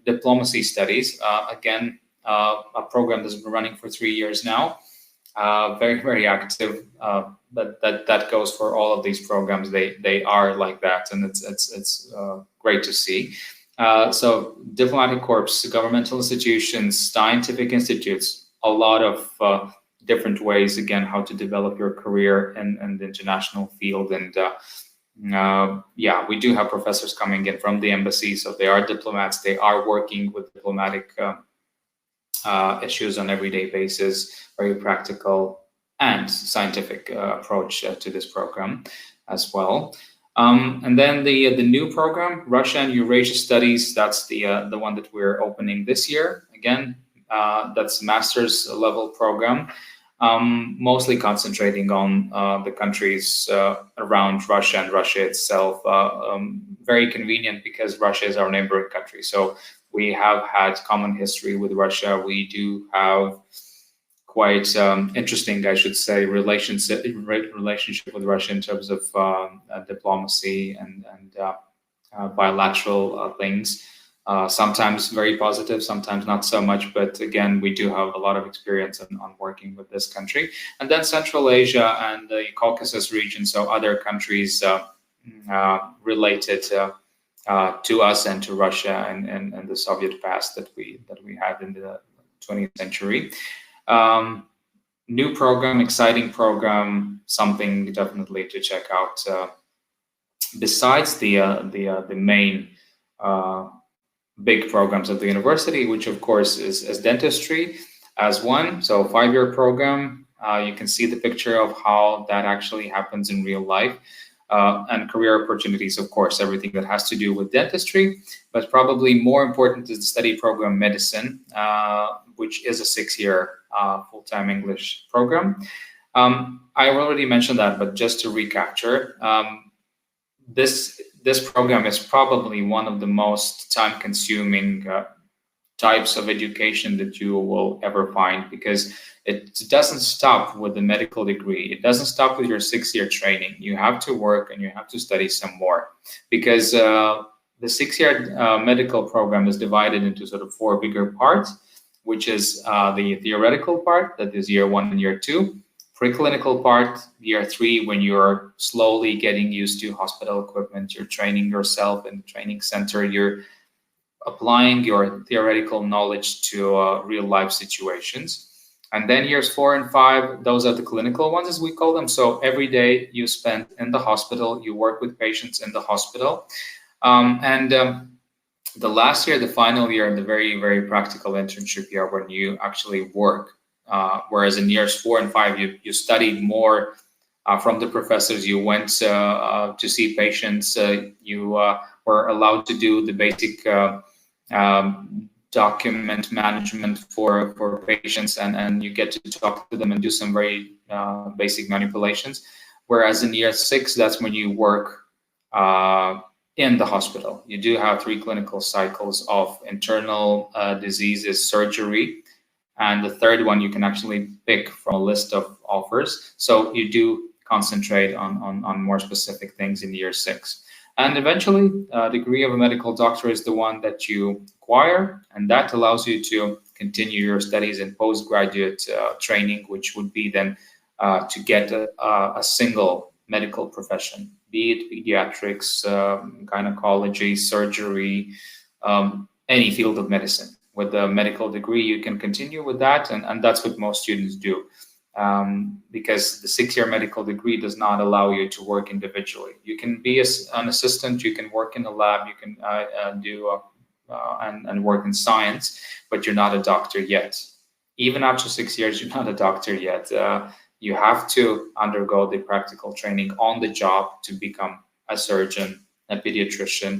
diplomacy studies. Again, a program that's been running for 3 years now. Very, very active. But that goes for all of these programs. They are like that, and it's great to see. So diplomatic corps, governmental institutions, scientific institutes, a lot of different ways, again, how to develop your career in the international field. And yeah, we do have professors coming in from the embassy, so they are diplomats. They are working with diplomatic issues on everyday basis, very practical and scientific approach to this program as well. And then the new program, Russia and Eurasia Studies, that's the one that we're opening this year. Again, that's master's level program, mostly concentrating on the countries around Russia and Russia itself. Very convenient because Russia is our neighboring country. So we have had common history with Russia. We do have quite interesting, I should say, relationship with Russia in terms of diplomacy and bilateral things. Sometimes very positive, sometimes not so much. But again, we do have a lot of experience on working with this country. And then Central Asia and the Caucasus region, so other countries related to us and to Russia and the Soviet past that we had in the 20th century. New program, exciting program, something definitely to check out. Besides the main big programs of the university, which of course is dentistry as one. So 5-year program. You can see the picture of how that actually happens in real life. And career opportunities, of course, everything that has to do with dentistry, but probably more important is the study program medicine, which is a 6-year full-time English program. I already mentioned that, but just to recapture, this program is probably one of the most time-consuming types of education that you will ever find, because it doesn't stop with the medical degree. It doesn't stop with your 6-year training. You have to work and you have to study some more, because the 6-year medical program is divided into sort of 4 bigger parts, which is the theoretical part, that is year 1 and year 2. Preclinical part, year 3, when you're slowly getting used to hospital equipment, you're training yourself in the training center, you're applying your theoretical knowledge to real life situations. And then years 4 and 5, those are the clinical ones, as we call them. So every day you spend in the hospital, you work with patients in the hospital. The last year, the final year, the very, very practical internship year when you actually work. Whereas in years 4 and 5, you studied more from the professors. You went to see patients. You were allowed to do the basic document management for patients, and you get to talk to them and do some very basic manipulations. Whereas in year 6, that's when you work in the hospital. You do have 3 clinical cycles of internal diseases, surgery, and the third one you can actually pick from a list of offers. So you do concentrate on more specific things in year 6. And eventually, degree of a medical doctor is the one that you acquire, and that allows you to continue your studies in postgraduate training, which would be then to get a single medical profession, be it pediatrics, gynecology, surgery, any field of medicine. With a medical degree, you can continue with that, and that's what most students do. Because the 6-year medical degree does not allow you to work individually. You can be an assistant, you can work in a lab, you can and work in science, but you're not a doctor yet. Even after 6 years, you're not a doctor yet. You have to undergo the practical training on the job to become a surgeon, a pediatrician,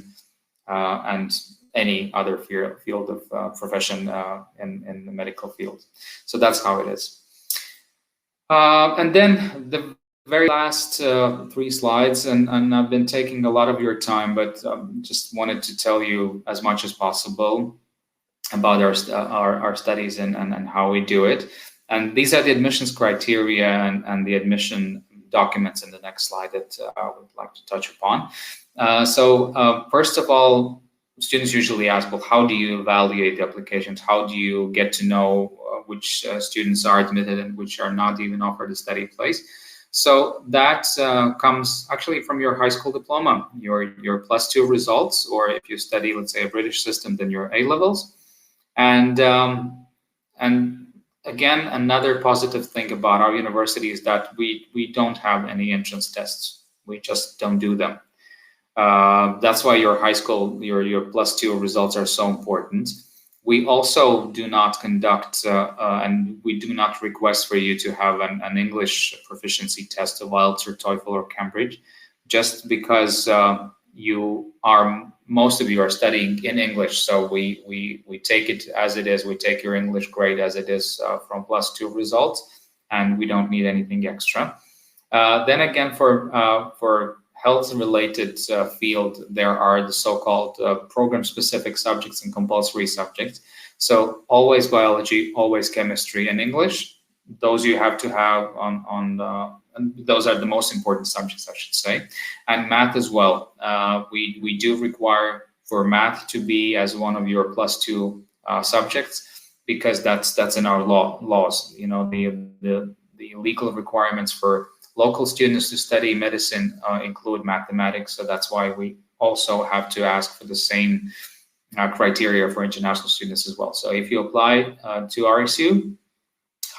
and any other field of profession in the medical field. So that's how it is. And then the very last 3 slides, and I've been taking a lot of your time, but just wanted to tell you as much as possible about our studies and how we do it. And these are the admissions criteria and the admission documents in the next slide that I would like to touch upon. So first of all, students usually ask, well, how do you evaluate the applications? How do you get to know which students are admitted and which are not even offered a study place? So that comes actually from your high school diploma, your +2 results, or if you study, let's say, a British system, then your A-levels. And again, another positive thing about our university is that we don't have any entrance tests. We just don't do them. That's why your high school, your +2 results are so important. We also do not conduct and we do not request for you to have an English proficiency test of IELTS or TOEFL or Cambridge, just because most of you are studying in English. So we take it as it is. We take your English grade as it is from +2 results, and we don't need anything extra. Then again, for health-related field, there are the so-called program-specific subjects and compulsory subjects. So always biology, always chemistry, and English. Those you have to have and those are the most important subjects, I should say, and math as well. We do require for math to be as one of your +2 subjects, because that's in our laws. You know, the legal requirements for local students to study medicine include mathematics, so that's why we also have to ask for the same criteria for international students as well. So if you apply to RSU,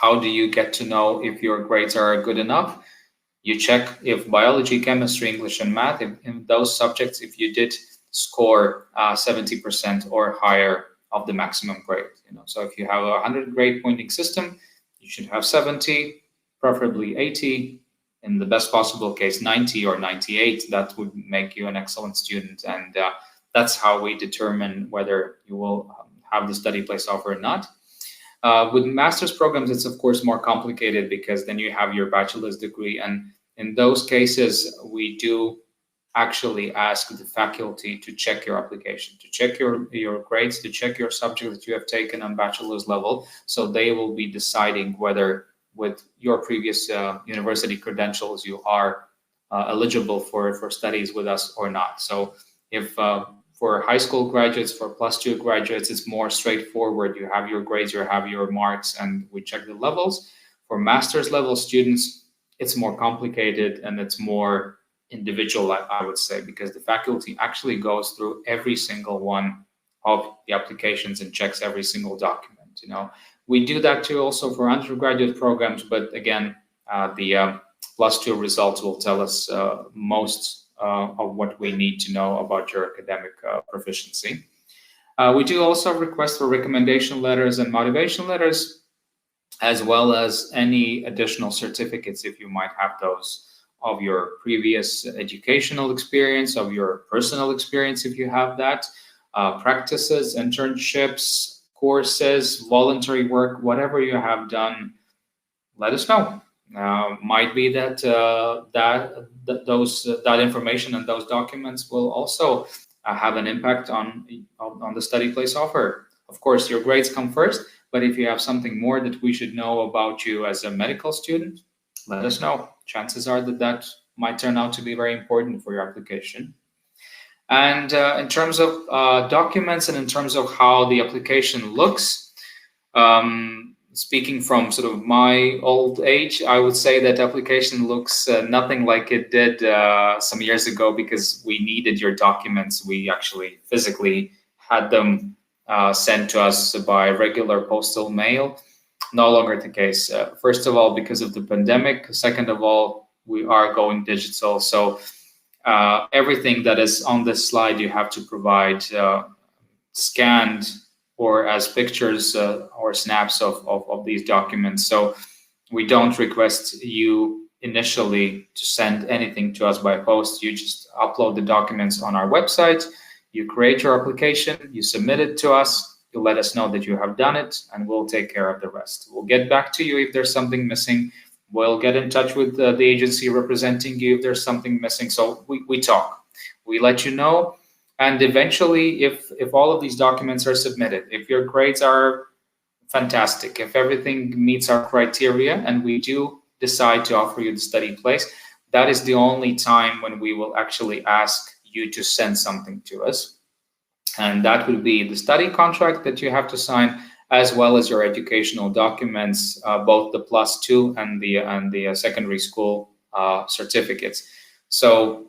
how do you get to know if your grades are good enough? You check if biology, chemistry, English, and math, in those subjects, if you did score 70% or higher of the maximum grade. You know, so if you have a 100 grade pointing system, you should have 70, preferably 80. In the best possible case, 90 or 98, that would make you an excellent student. And that's how we determine whether you will have the study place offer or not. With master's programs, it's of course more complicated, because then you have your bachelor's degree. And in those cases, we do actually ask the faculty to check your application, to check your grades, to check your subject that you have taken on bachelor's level. So they will be deciding whether with your previous university credentials, you are eligible for studies with us or not. So if for high school graduates, for +2 graduates, it's more straightforward. You have your grades, you have your marks, and we check the levels. For master's level students, it's more complicated and it's more individual, I would say, because the faculty actually goes through every single one of the applications and checks every single document. You know, we do that too also for undergraduate programs, but again, the +2 results will tell us most of what we need to know about your academic proficiency. We do also request for recommendation letters and motivation letters, as well as any additional certificates, if you might have those, of your previous educational experience, of your personal experience, if you have that, practices, internships, courses, voluntary work, whatever you have done, let us know. Might be that that information and those documents will also have an impact on the study place offer. Of course, your grades come first, but if you have something more that we should know about you as a medical student, let us know. Chances are that might turn out to be very important for your application. And in terms of documents and in terms of how the application looks, Speaking from sort of my old age, I would say that application looks nothing like it did some years ago, because we needed your documents. We actually physically had them sent to us by regular postal mail. No longer the case. First of all, because of the pandemic. Second of all, we are going digital. So everything that is on this slide, you have to provide scanned or as pictures or snaps of these documents. So we don't request you initially to send anything to us by post. You just upload the documents on our website, you create your application, you submit it to us, you let us know that you have done it, and we'll take care of the rest. We'll get back to you if there's something missing. We'll get in touch with the agency representing you if there's something missing. So we talk, we let you know. And eventually, if all of these documents are submitted, if your grades are fantastic, if everything meets our criteria, and we do decide to offer you the study place, that is the only time when we will actually ask you to send something to us. And that will be the study contract that you have to sign, as well as your educational documents, both the +2 and the secondary school certificates. So,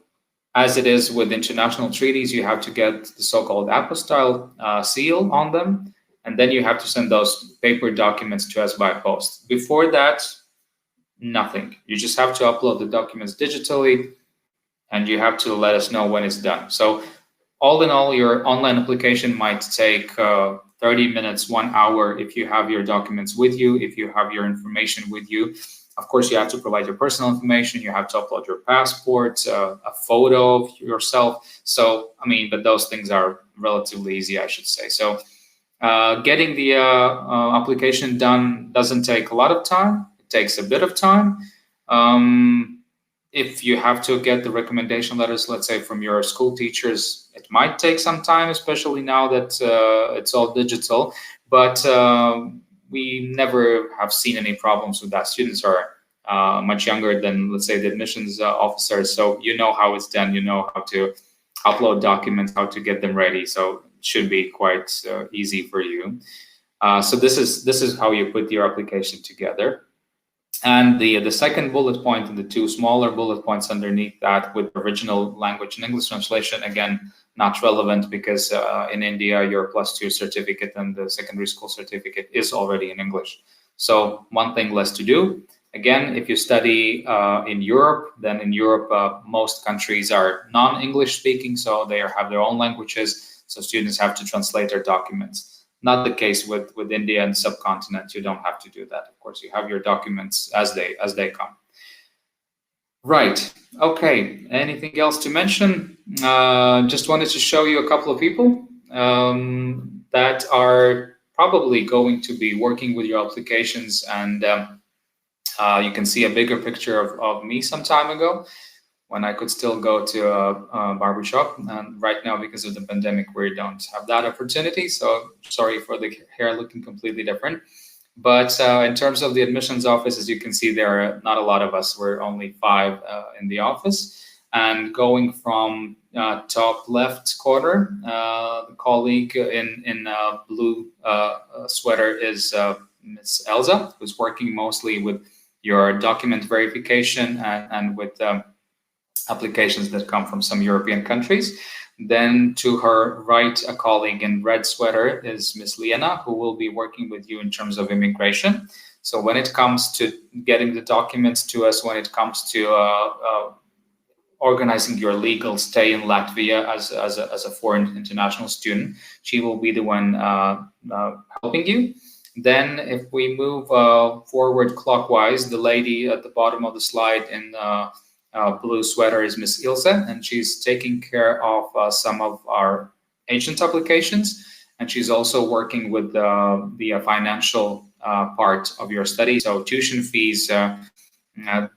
as it is with international treaties, you have to get the so-called apostille seal on them, and then you have to send those paper documents to us by post. Before that, nothing. You just have to upload the documents digitally, and you have to let us know when it's done. So all in all, your online application might take 30 minutes, 1 hour if you have your documents with you, if you have your information with you. Of course, you have to provide your personal information. You have to upload your passport, a photo of yourself. So, I mean, but those things are relatively easy, I should say. So getting the application done doesn't take a lot of time. It takes a bit of time. If you have to get the recommendation letters, let's say from your school teachers, it might take some time, especially now that it's all digital. But we never have seen any problems with that. Students are much younger than, let's say, the admissions officers. So you know how it's done. You know how to upload documents, how to get them ready. So it should be quite easy for you. So this is how you put your application together. And the second bullet point and the two smaller bullet points underneath that with original language and English translation, again, not relevant, because in India, your +2 certificate and the secondary school certificate is already in English. So one thing less to do. Again, if you study in Europe, then in Europe, most countries are non-English speaking, so they have their own languages. So students have to translate their documents. Not the case with India and subcontinent. You don't have to do that. Of course, you have your documents as they come. Right. Okay. Anything else to mention? Just wanted to show you a couple of people that are probably going to be working with your applications, and you can see a bigger picture of me some time ago when I could still go to a barbershop. And right now, because of the pandemic, we don't have that opportunity. So sorry for the hair looking completely different. But in terms of the admissions office, as you can see, there are not a lot of us. We're only 5 in the office. And going from top left corner, the colleague in blue sweater is Ms. Elza, who's working mostly with your document verification and with applications that come from some European countries. Then to her right, a colleague in red sweater is Ms. Liana, who will be working with you in terms of immigration. So when it comes to getting the documents to us, when it comes to organizing your legal stay in Latvia as a foreign international student, she will be the one helping you. Then if we move forward clockwise, the lady at the bottom of the slide in blue sweater is Miss Ilse, and she's taking care of some of our agent applications, and she's also working with the financial part of your study. So tuition fees,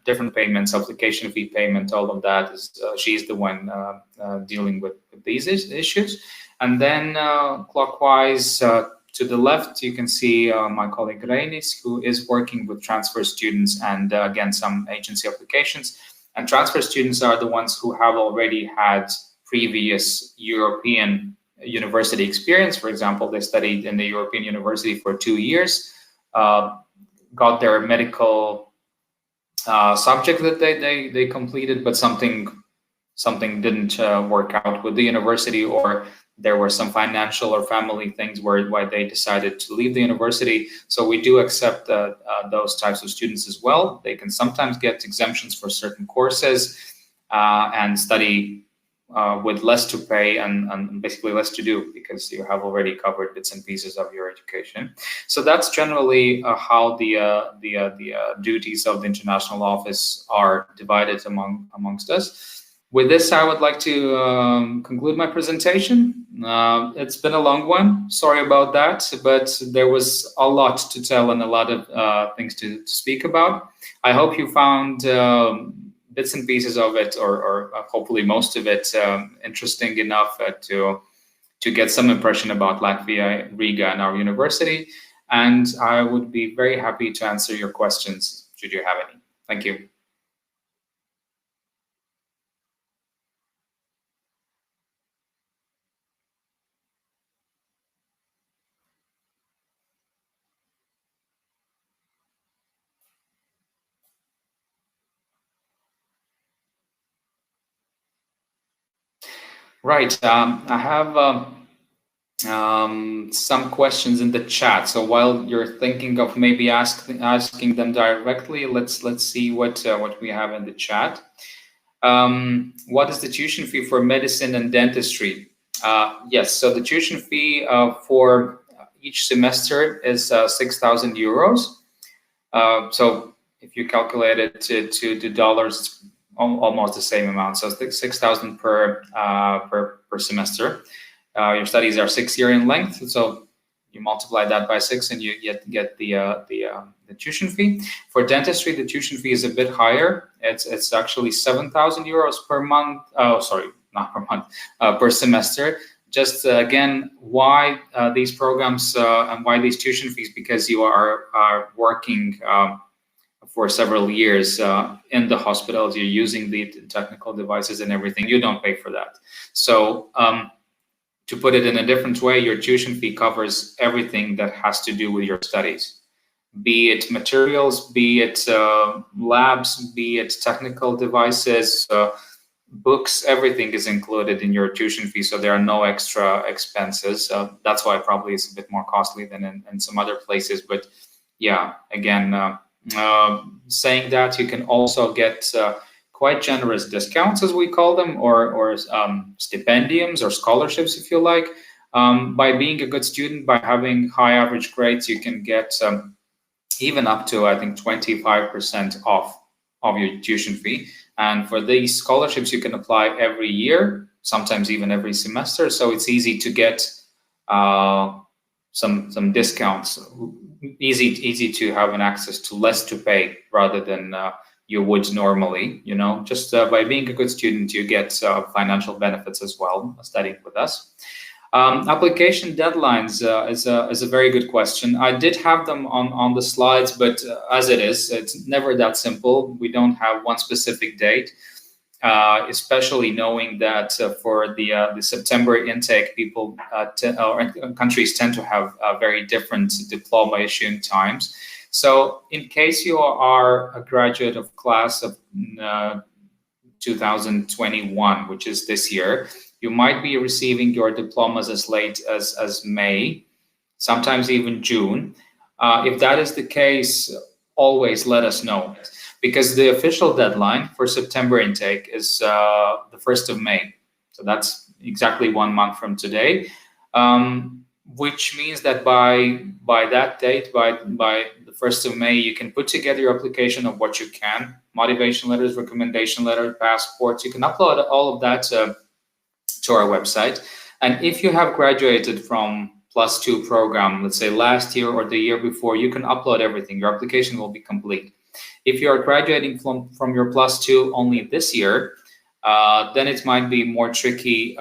different payments, application fee payment, all of that is she's the one dealing with these issues. And then clockwise to the left, you can see my colleague Reinis, who is working with transfer students and again some agency applications. And transfer students are the ones who have already had previous European university experience. For example, they studied in the European university for 2 years, got their medical subject that they completed, but something didn't work out with the university, or there were some financial or family things why they decided to leave the university. So we do accept those types of students as well. They can sometimes get exemptions for certain courses and study with less to pay and basically less to do, because you have already covered bits and pieces of your education. So that's generally how the duties of the international office are divided amongst us. With this, I would like to conclude my presentation. It's been a long one. Sorry about that, but there was a lot to tell and a lot of things to speak about. I hope you found bits and pieces of it, or hopefully most of it, interesting enough to get some impression about Latvia, Riga, and our university. And I would be very happy to answer your questions, should you have any. Thank you. Right. I have some questions in the chat. So while you're thinking of maybe asking them directly, let's see what we have in the chat. What is the tuition fee for medicine and dentistry? Yes. So the tuition fee for each semester is 6,000 euros. So if you calculate it to the dollars, almost the same amount. So 6,000 per semester. Your studies are 6 years in length, so you multiply that by 6 and you get the tuition fee. For dentistry, the tuition fee is a bit higher. It's actually 7,000 euros per month. Oh, sorry, not per month, per semester. Just again, why these programs and why these tuition fees? Because you are working for several years in the hospitals, you're using the technical devices and everything. You don't pay for that. So to put it in a different way, your tuition fee covers everything that has to do with your studies, be it materials, be it labs, be it technical devices, books, everything is included in your tuition fee. So there are no extra expenses. That's why probably it's a bit more costly than in some other places. But yeah, again, saying that, you can also get quite generous discounts, as we call them, or stipendiums or scholarships, if you like. By being a good student, by having high average grades, you can get even up to, I think, 25% off of your tuition fee. And for these scholarships, you can apply every year, sometimes even every semester. So it's easy to get some discounts. Easy to have an access to less to pay rather than you would normally. You know, just by being a good student, you get financial benefits as well studying with us. Application deadlines is a very good question. I did have them on the slides, but as it is, it's never that simple. We don't have one specific date. Especially knowing that for the September intake, people or countries tend to have very different diploma issuing times. So in case you are a graduate of class of 2021, which is this year, you might be receiving your diplomas as late as May, sometimes even June. If that is the case, always let us know, because the official deadline for September intake is the 1st of May. So that's exactly 1 month from today, which means that by that date, by the 1st of May, you can put together your application of what you can, motivation letters, recommendation letters, passports. You can upload all of that to our website. And if you have graduated from +2 program, let's say last year or the year before, you can upload everything. Your application will be complete. If you are graduating from your +2 only this year, then it might be more tricky.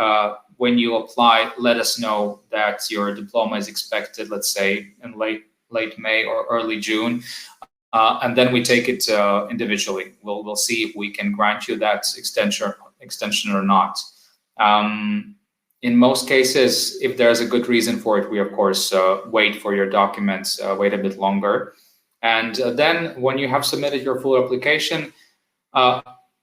When you apply, let us know that your diploma is expected, let's say in late May or early June, and then we take it individually. We'll see if we can grant you that extension or not. In most cases, if there's a good reason for it, we of course wait for your documents, wait a bit longer. And then when you have submitted your full application,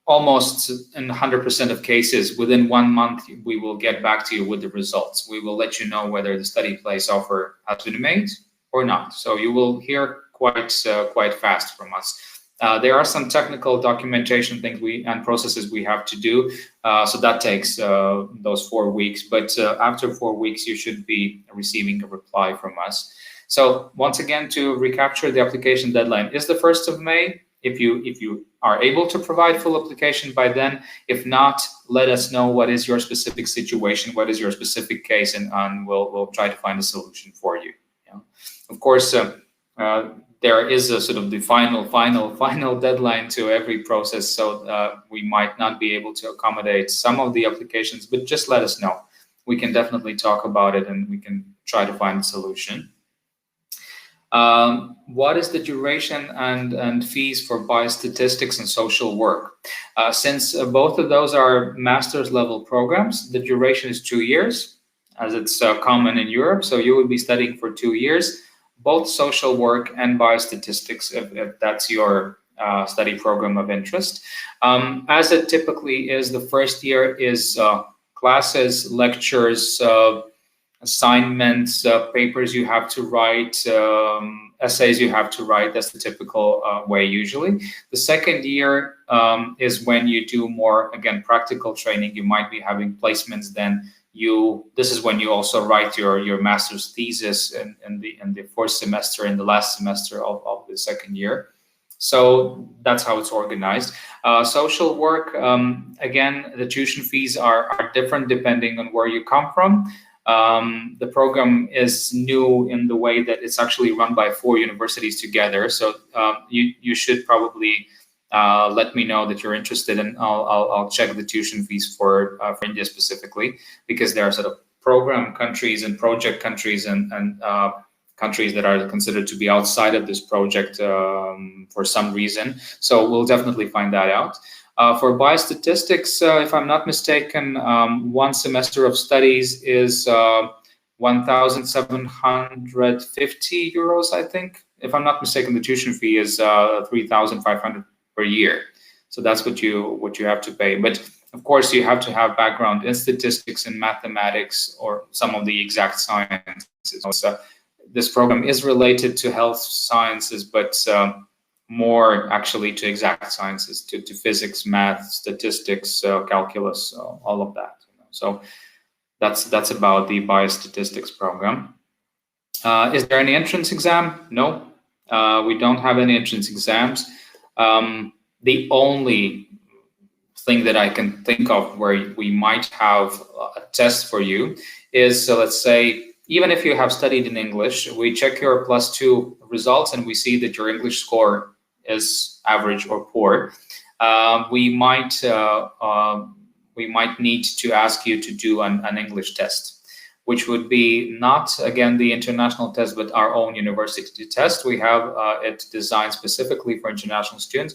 almost in 100% of cases, within 1 month, we will get back to you with the results. We will let you know whether the study place offer has been made or not. So you will hear quite fast from us. There are some technical documentation things and processes we have to do, so that takes those 4 weeks. But after 4 weeks, you should be receiving a reply from us. So once again, to recapture, the application deadline is the 1st of May. If you are able to provide full application by then, if not, let us know what is your specific situation, what is your specific case, and we'll try to find a solution for you. Yeah. Of course, there is a sort of the final deadline to every process, so we might not be able to accommodate some of the applications, but just let us know. We can definitely talk about it and we can try to find a solution. What is the duration and fees for biostatistics and social work? Since both of those are master's level programs, the duration is 2 years, as it's common in Europe. So you will be studying for 2 years, both social work and biostatistics, if that's your study program of interest. As it typically is, the first year is classes, lectures, assignments, papers you have to write, essays you have to write. That's the typical way usually. The second year is when you do more, again, practical training. You might be having placements then. This is when you also write your master's thesis in the 4th semester, in the last semester of the second year. So that's how it's organized. Social work, again, the tuition fees are different depending on where you come from. The program is new in the way that it's actually run by 4 universities together. So you should probably let me know that you're interested, and I'll check the tuition fees for India specifically, because there are sort of program countries and project countries and countries that are considered to be outside of this project for some reason. So we'll definitely find that out. For biostatistics, if I'm not mistaken, 1 semester of studies is 1,750 euros, I think. If I'm not mistaken, the tuition fee is 3,500 per year. So that's what you have to pay. But of course, you have to have background in statistics and mathematics or some of the exact sciences. So this program is related to health sciences, but more actually to exact sciences, to physics, math, statistics, calculus, all of that. So that's about the biostatistics program. Is there any entrance exam? No, we don't have any entrance exams. The only thing that I can think of where we might have a test for you is, so let's say, even if you have studied in English, we check your +2 results and we see that your English score is average or poor. We might need to ask you to do an English test, which would be not, again, the international test, but our own university test. We have it designed specifically for international students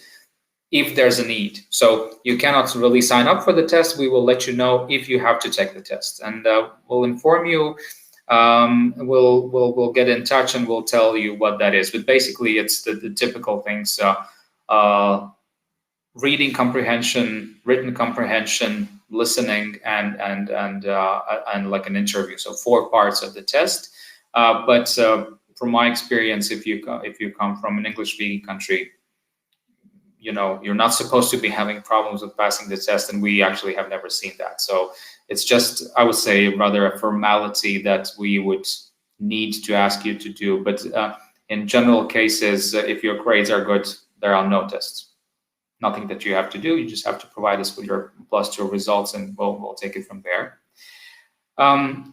if there's a need. So you cannot really sign up for the test. We will let you know if you have to take the test, and we'll inform you. We'll get in touch and we'll tell you what that is. But basically, it's the typical things: reading comprehension, written comprehension, listening, and like an interview. So 4 parts of the test. But from my experience, if you come from an English-speaking country, you're not supposed to be having problems with passing the test, and we actually have never seen that. So it's just, I would say, rather a formality that we would need to ask you to do. But in general cases, if your grades are good, there are no tests. Nothing that you have to do. You just have to provide us with your +2 results, and we'll take it from there. Are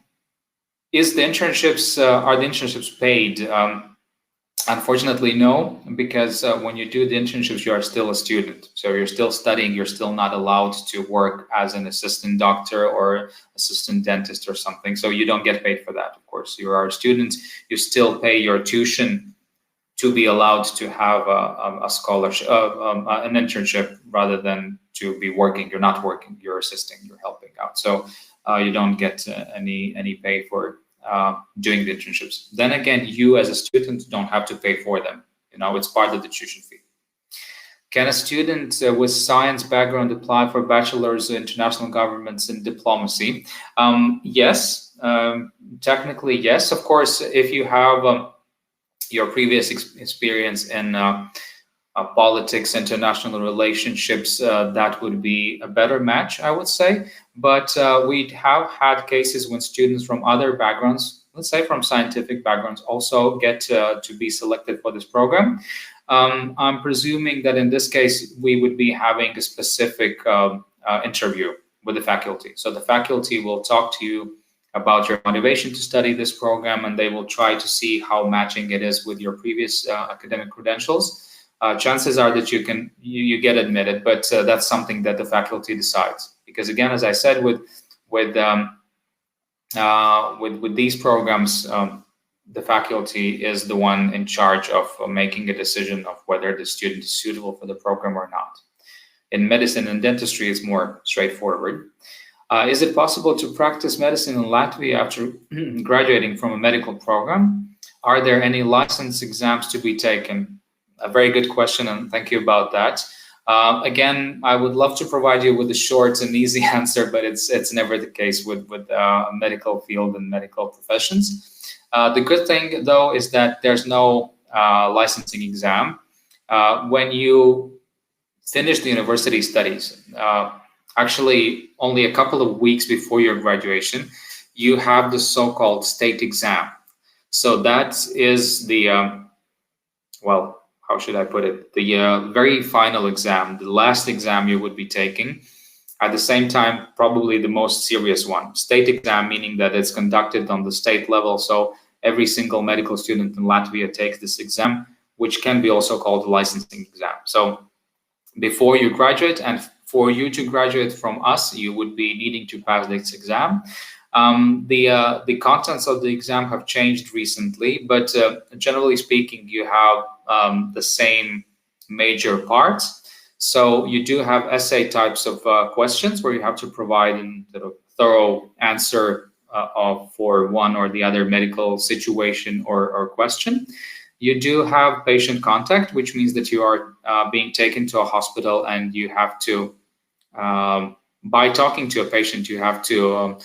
the internships paid? Unfortunately, no, because when you do the internships, you are still a student. So you're still studying. You're still not allowed to work as an assistant doctor or assistant dentist or something. So you don't get paid for that, of course. You are a student. You still pay your tuition to be allowed to have a scholarship, an internship, rather than to be working. You're not working, you're assisting, you're helping out. So you don't get any pay for doing the internships. Then again, you as a student don't have to pay for them. It's part of the tuition fee. Can a student with science background apply for bachelor's in international governments and diplomacy? Yes, technically yes. Of course, if you have your previous experience in politics, international relationships, that would be a better match, I would say. But we have had cases when students from other backgrounds, let's say from scientific backgrounds, also get to be selected for this program. I'm presuming that in this case, we would be having a specific interview with the faculty. So the faculty will talk to you about your motivation to study this program, and they will try to see how matching it is with your previous academic credentials. Chances are that you get admitted, but that's something that the faculty decides. Because again, as I said, with these programs, the faculty is the one in charge of making a decision of whether the student is suitable for the program or not. In medicine and dentistry, it's more straightforward. Is it possible to practice medicine in Latvia after graduating from a medical program? Are there any license exams to be taken? A very good question, and thank you about that. Again, I would love to provide you with a short and easy answer, but it's never the case with medical field and medical professions. The good thing, though, is that there's no licensing exam. When you finish the university studies, actually only a couple of weeks before your graduation, you have the so-called state exam. So that is the, well, how should I put it? The very final exam, the last exam you would be taking. At the same time, probably the most serious one. State exam, meaning that it's conducted on the state level. So every single medical student in Latvia takes this exam, which can be also called a licensing exam. So before you graduate, and for you to graduate from us, you would be needing to pass this exam. The contents of the exam have changed recently, but generally speaking, you have the same major parts. So you do have essay types of questions where you have to provide a thorough answer for one or the other medical situation or question. You do have patient contact, which means that you are being taken to a hospital, and you have to, by talking to a patient, you have to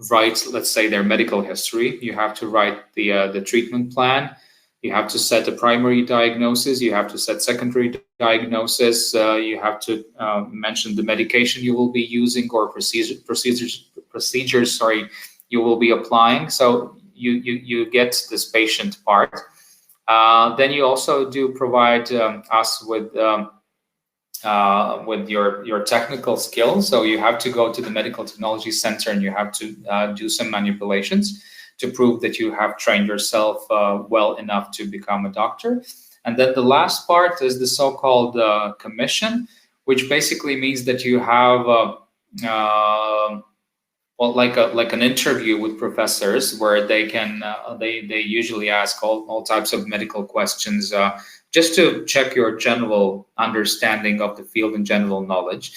write, let's say, their medical history. You have to write the treatment plan. You have to set a primary diagnosis. You have to set secondary diagnosis. You have to mention the medication you will be using or procedures. Sorry, you will be applying. So you get this patient part. Then you also do provide us with your technical skills. So you have to go to the Medical Technology Center, and you have to do some manipulations to prove that you have trained yourself well enough to become a doctor. And then the last part is the so-called commission, which basically means that you have well, like an interview with professors, where they can they usually ask all types of medical questions, just to check your general understanding of the field and general knowledge.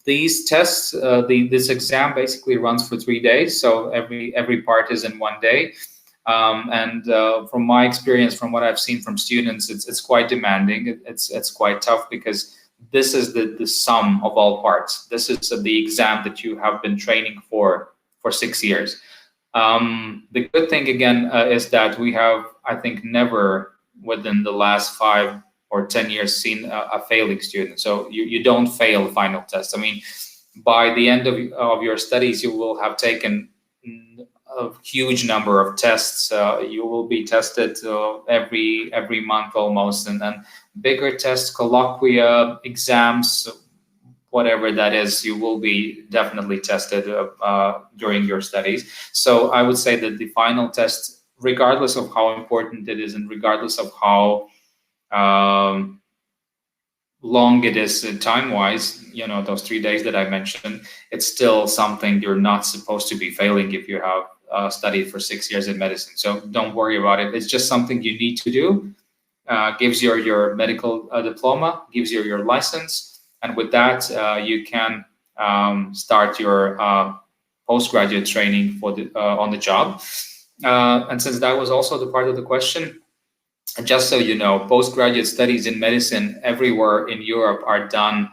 These tests, this exam basically runs for 3 days, so every part is in 1 day. And from my experience, from what I've seen from students, it's quite demanding. It's quite tough, because this is the sum of all parts. This is the exam that you have been training for 6 years. The good thing, again, is that we have, I think, never within the last 5 or 10 years seen a failing student. So you don't fail the final test. I mean, by the end of your studies, you will have taken a huge number of tests. You will be tested every month almost, and then bigger tests, colloquia, exams, whatever that is, you will be definitely tested during your studies. So I would say that the final test, regardless of how important it is, and regardless of how long it is time-wise, those 3 days that I mentioned, it's still something you're not supposed to be failing if you have studied for 6 years in medicine. So don't worry about it. It's just something you need to do. Gives you your medical diploma, gives you your license, and with that you can start your postgraduate training for on the job. And since that was also the part of the question, just so you know, postgraduate studies in medicine everywhere in Europe are done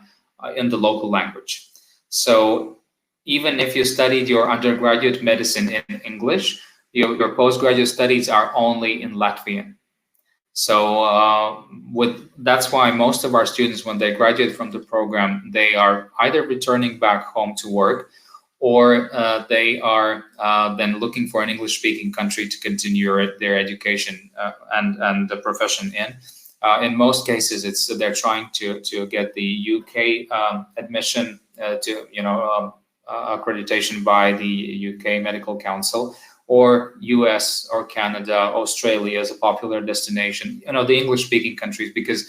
in the local language. So even if you studied your undergraduate medicine in English, your postgraduate studies are only in Latvian. So that's why most of our students, when they graduate from the program, they are either returning back home to work, or they are then looking for an English-speaking country to continue their education and the profession in. In most cases, they're trying to get the UK admission to accreditation by the UK Medical Council, or US or Canada, Australia as a popular destination. The English-speaking countries, because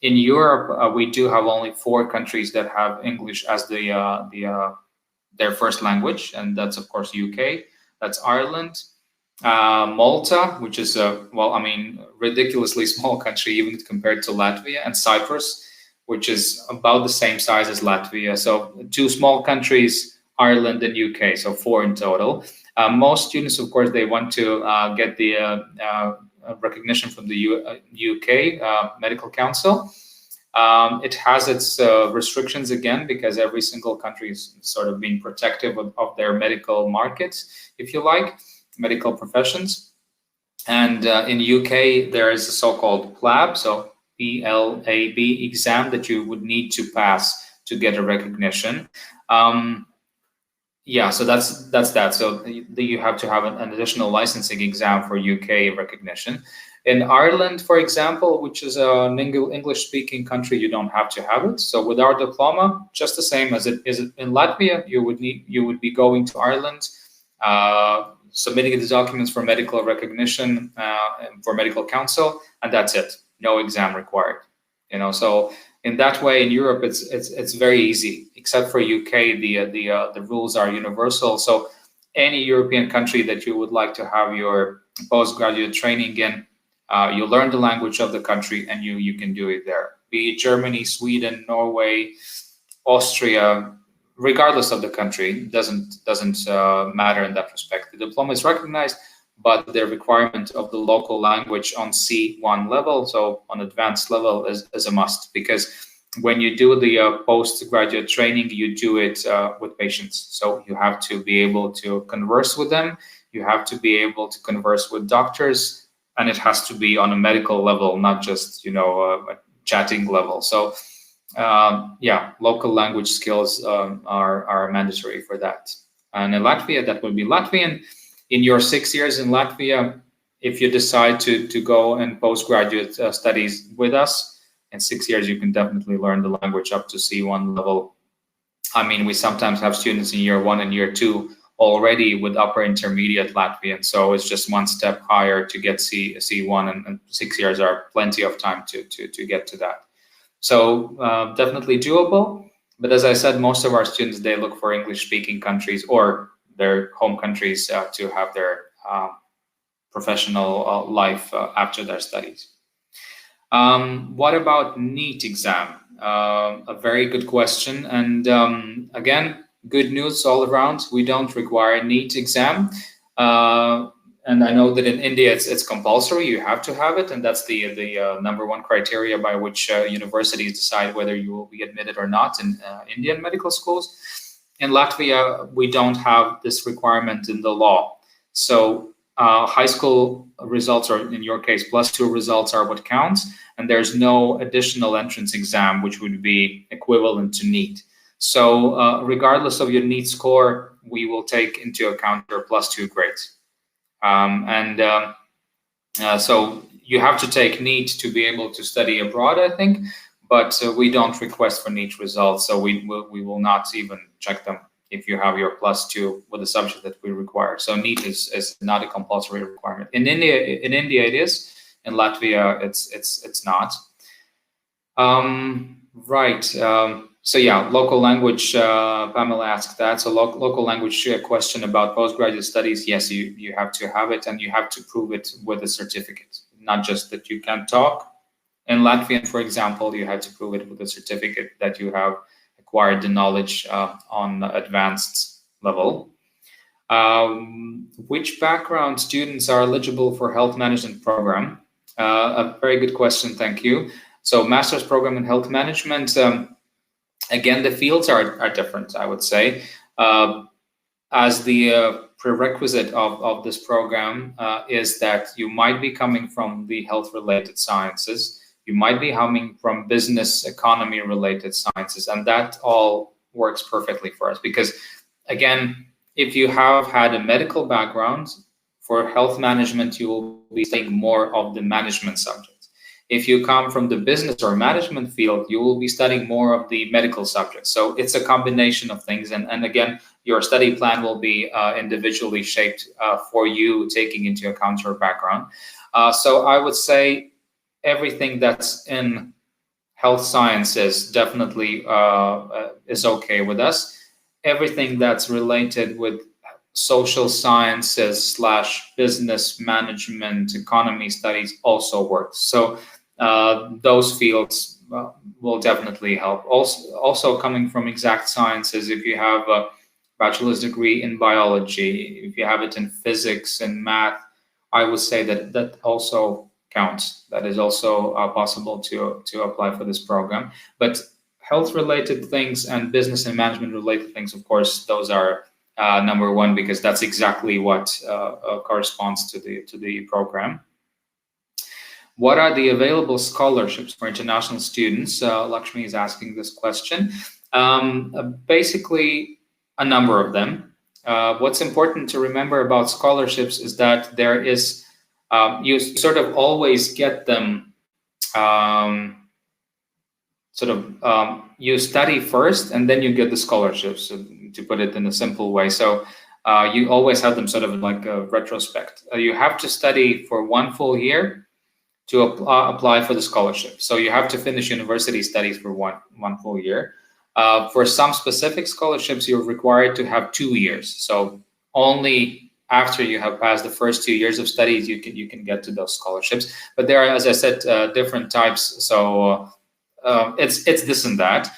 in Europe we do have only 4 countries that have English as their first language, and that's of course UK, that's Ireland, Malta, which is ridiculously small country even compared to Latvia, and Cyprus, which is about the same size as Latvia. So 2 small countries, Ireland and UK, so 4 in total. Most students, of course, they want to get the recognition from the UK Medical Council. It has its restrictions again, because every single country is sort of being protective of their medical markets, if you like, medical professions. And in UK, there is a so-called PLAB, so PLAB exam that you would need to pass to get a recognition. So that's that. So you have to have an additional licensing exam for UK recognition. In Ireland, for example, which is an English-speaking country, you don't have to have it. So with our diploma, just the same as it is in Latvia, you would be going to Ireland, submitting the documents for medical recognition for medical council, and that's it. No exam required. So in that way, in Europe, it's very easy. Except for UK, the rules are universal. So any European country that you would like to have your postgraduate training in, you learn the language of the country and you can do it there. Be it Germany, Sweden, Norway, Austria, regardless of the country, doesn't matter in that respect. The diploma is recognized, but the requirement of the local language on C1 level, so on advanced level, is a must, because when you do the postgraduate training, you do it with patients. So you have to be able to converse with them, you have to be able to converse with doctors, and it has to be on a medical level, not just a chatting level. So local language skills are mandatory for that. And in Latvia, that would be Latvian. In your 6 years in Latvia, if you decide to go and postgraduate studies with us, in 6 years you can definitely learn the language up to C1 level. I mean, we sometimes have students in year 1 and year 2 already with upper intermediate Latvian, so it's just one step higher to get C1, and 6 years are plenty of time to get to that. So definitely doable. But as I said, most of our students, they look for English-speaking countries or their home countries to have their professional life after their studies. What about NEET exam? A very good question. And again, good news all around. We don't require a NEET exam. And I know that in India it's compulsory. You have to have it, and that's the #1 criteria by which universities decide whether you will be admitted or not in Indian medical schools. In Latvia, we don't have this requirement in the law. So high school results, or in your case, +2 results, are what counts, and there's no additional entrance exam which would be equivalent to NEET. So regardless of your NEET score, we will take into account your +2 grades. So you have to take NEET to be able to study abroad, I think, but we don't request for NEET results, so we will not even check them if you have your +2 with the subject that we require. So NEET is not a compulsory requirement. In India it is. In Latvia, it's not. Right. So yeah, local language, Pamela asked that. So local language question about postgraduate studies, yes, you have to have it, and you have to prove it with a certificate, not just that you can talk. In Latvian, for example, you have to prove it with a certificate that you have acquired the knowledge on advanced level. Which background students are eligible for health management program? A very good question, thank you. So master's program in health management, again, the fields are different, I would say. As the prerequisite of this program is that you might be coming from the health-related sciences, you might be coming from business economy-related sciences, and that all works perfectly for us because, again, if you have had a medical background, for health management, you will be studying more of the management subjects. If you come from the business or management field, you will be studying more of the medical subjects. So it's a combination of things. And again, your study plan will be individually shaped for you, taking into account your background. So I would say everything that's in health sciences definitely is okay with us. Everything that's related with social sciences / business management, economy studies also works. So those fields will definitely help. Also coming from exact sciences, if you have a bachelor's degree in biology, if you have it in physics and math, I would say that also counts. That is also possible to apply for this program. But health-related things and business and management-related things, of course, those are number one because that's exactly what corresponds to the program. What are the available scholarships for international students? Lakshmi is asking this question. Basically, a number of them. What's important to remember about scholarships is that there is, you sort of always get them, you study first and then you get the scholarships, to put it in a simple way. So you always have them sort of like a retrospect. You have to study for 1 full year to apply for the scholarship. So you have to finish university studies for one full year. For some specific scholarships, you're required to have 2 years. So only after you have passed the first 2 years of studies, you can get to those scholarships. But there are, as I said, different types. So it's this and that.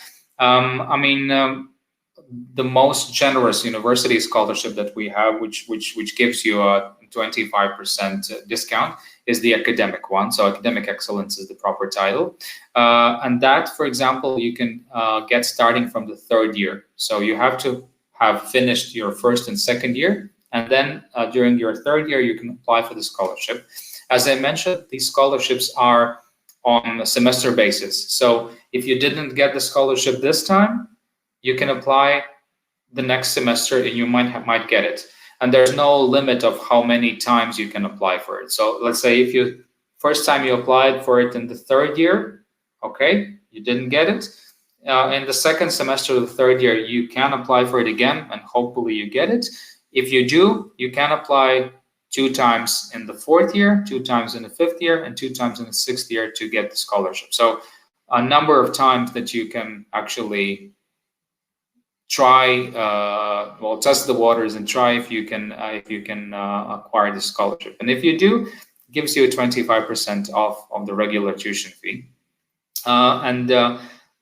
The most generous university scholarship that we have, which gives you a 25% discount, is the academic one. So academic excellence is the proper title. And that, for example, you can get starting from the 3rd year. So you have to have finished your 1st and 2nd year. And then during your 3rd year, you can apply for the scholarship. As I mentioned, these scholarships are on a semester basis. So if you didn't get the scholarship this time, you can apply the next semester and you might get it. And there's no limit of how many times you can apply for it. So let's say if you first time you applied for it in the 3rd year, okay, you didn't get it. In the 2nd semester of the 3rd year, you can apply for it again and hopefully you get it. If you do, you can apply 2 times in the 4th year, 2 times in the 5th year, and 2 times in the 6th year to get the scholarship. So a number of times that you can actually try, test the waters and try if you can acquire the scholarship. And if you do, it gives you a 25% off of the regular tuition fee.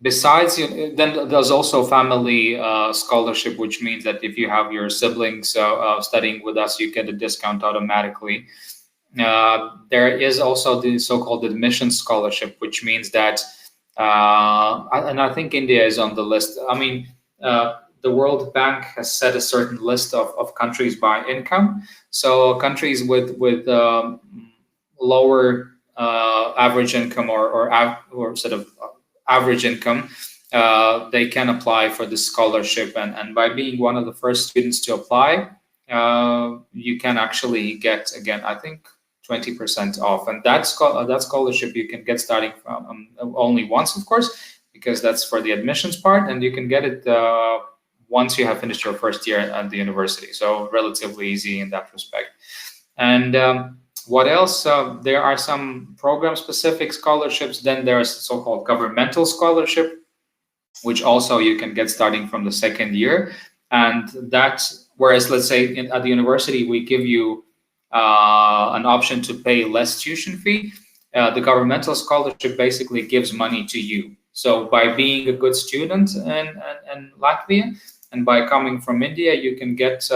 Besides, then there's also family scholarship, which means that if you have your siblings studying with us, you get a discount automatically. There is also the so-called admission scholarship, which means that, and I think India is on the list. The World Bank has set a certain list of countries by income. So countries with lower average income or sort of average income, they can apply for the scholarship. And by being one of the first students to apply, you can actually get, again, I think 20% off. And that scholarship you can get starting from only once, of course, because that's for the admissions part, and you can get it once you have finished your 1st year at the university. So relatively easy in that respect. And what else? There are some program-specific scholarships. Then there's so-called governmental scholarship. which also you can get starting from the second year. And that's, whereas let's say at the university, we give you an option to pay less tuition fee. The governmental scholarship basically gives money to you. So by being a good student in Latvia and by coming from India, you can get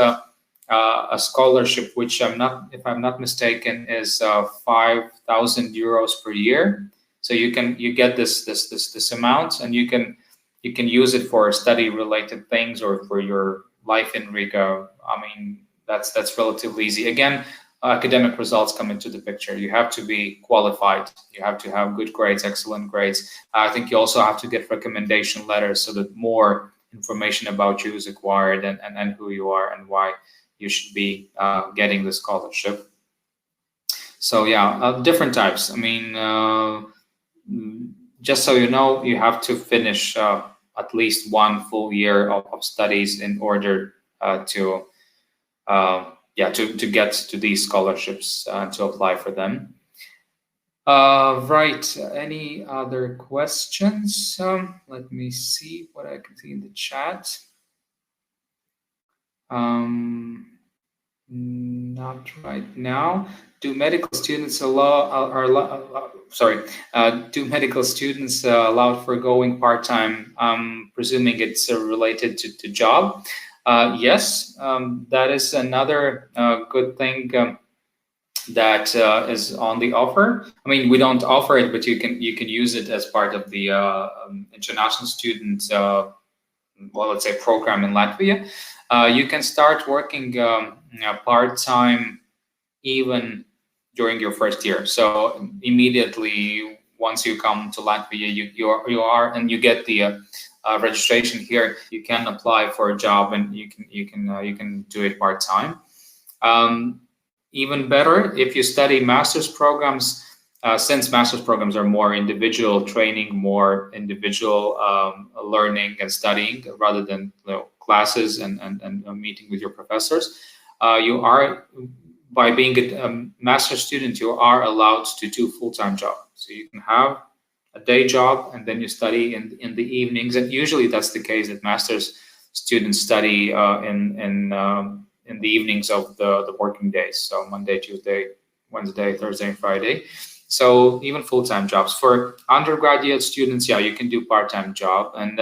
a scholarship, which if I'm not mistaken, is 5,000 euros per year. So you get this amount, and you can use it for study related things or for your life in Riga. I mean, that's relatively easy. Again, academic results come into the picture. You have to be qualified. You have to have good grades, excellent grades. I think you also have to get recommendation letters so that more information about you is acquired, and who you are and why you should be getting the scholarship. So yeah, different types. I mean, just so you know, you have to finish at least one full year of studies in order to get to these scholarships, to apply for them. Right. Any other questions? Let me see what I can see in the chat. Not right now. Do medical students do medical students allowed for going part-time? Presuming it's related to job. Yes, that is another good thing that is on the offer. I mean, we don't offer it, but you can use it as part of the international student, let's say, program in Latvia. You can start working part-time even during your first year. So immediately once you come to Latvia, you are and you get the registration here, you can apply for a job, and you can do it part-time. Even better if you study master's programs, since master's programs are more individual training, more individual learning and studying rather than classes and meeting with your professors. You are, by being a master's student, you are allowed to do full-time job. So you can have a day job and then you study in the evenings. And usually that's the case that master's students study in the evenings of the working days. So Monday, Tuesday, Wednesday, Thursday, and Friday. So even full-time jobs. For undergraduate students, yeah, you can do part-time job. And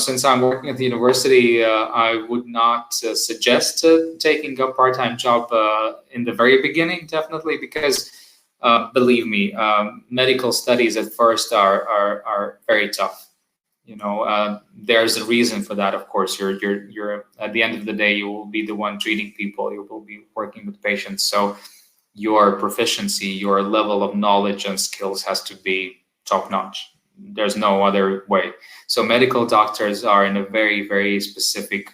since I'm working at the university, I would not suggest taking a part-time job in the very beginning, definitely, because believe me, medical studies at first are very tough. There's a reason for that. Of course, you're at the end of the day, you will be the one treating people. You will be working with patients. So your proficiency, your level of knowledge and skills has to be top-notch. There's no other way. So medical doctors are in a very, very specific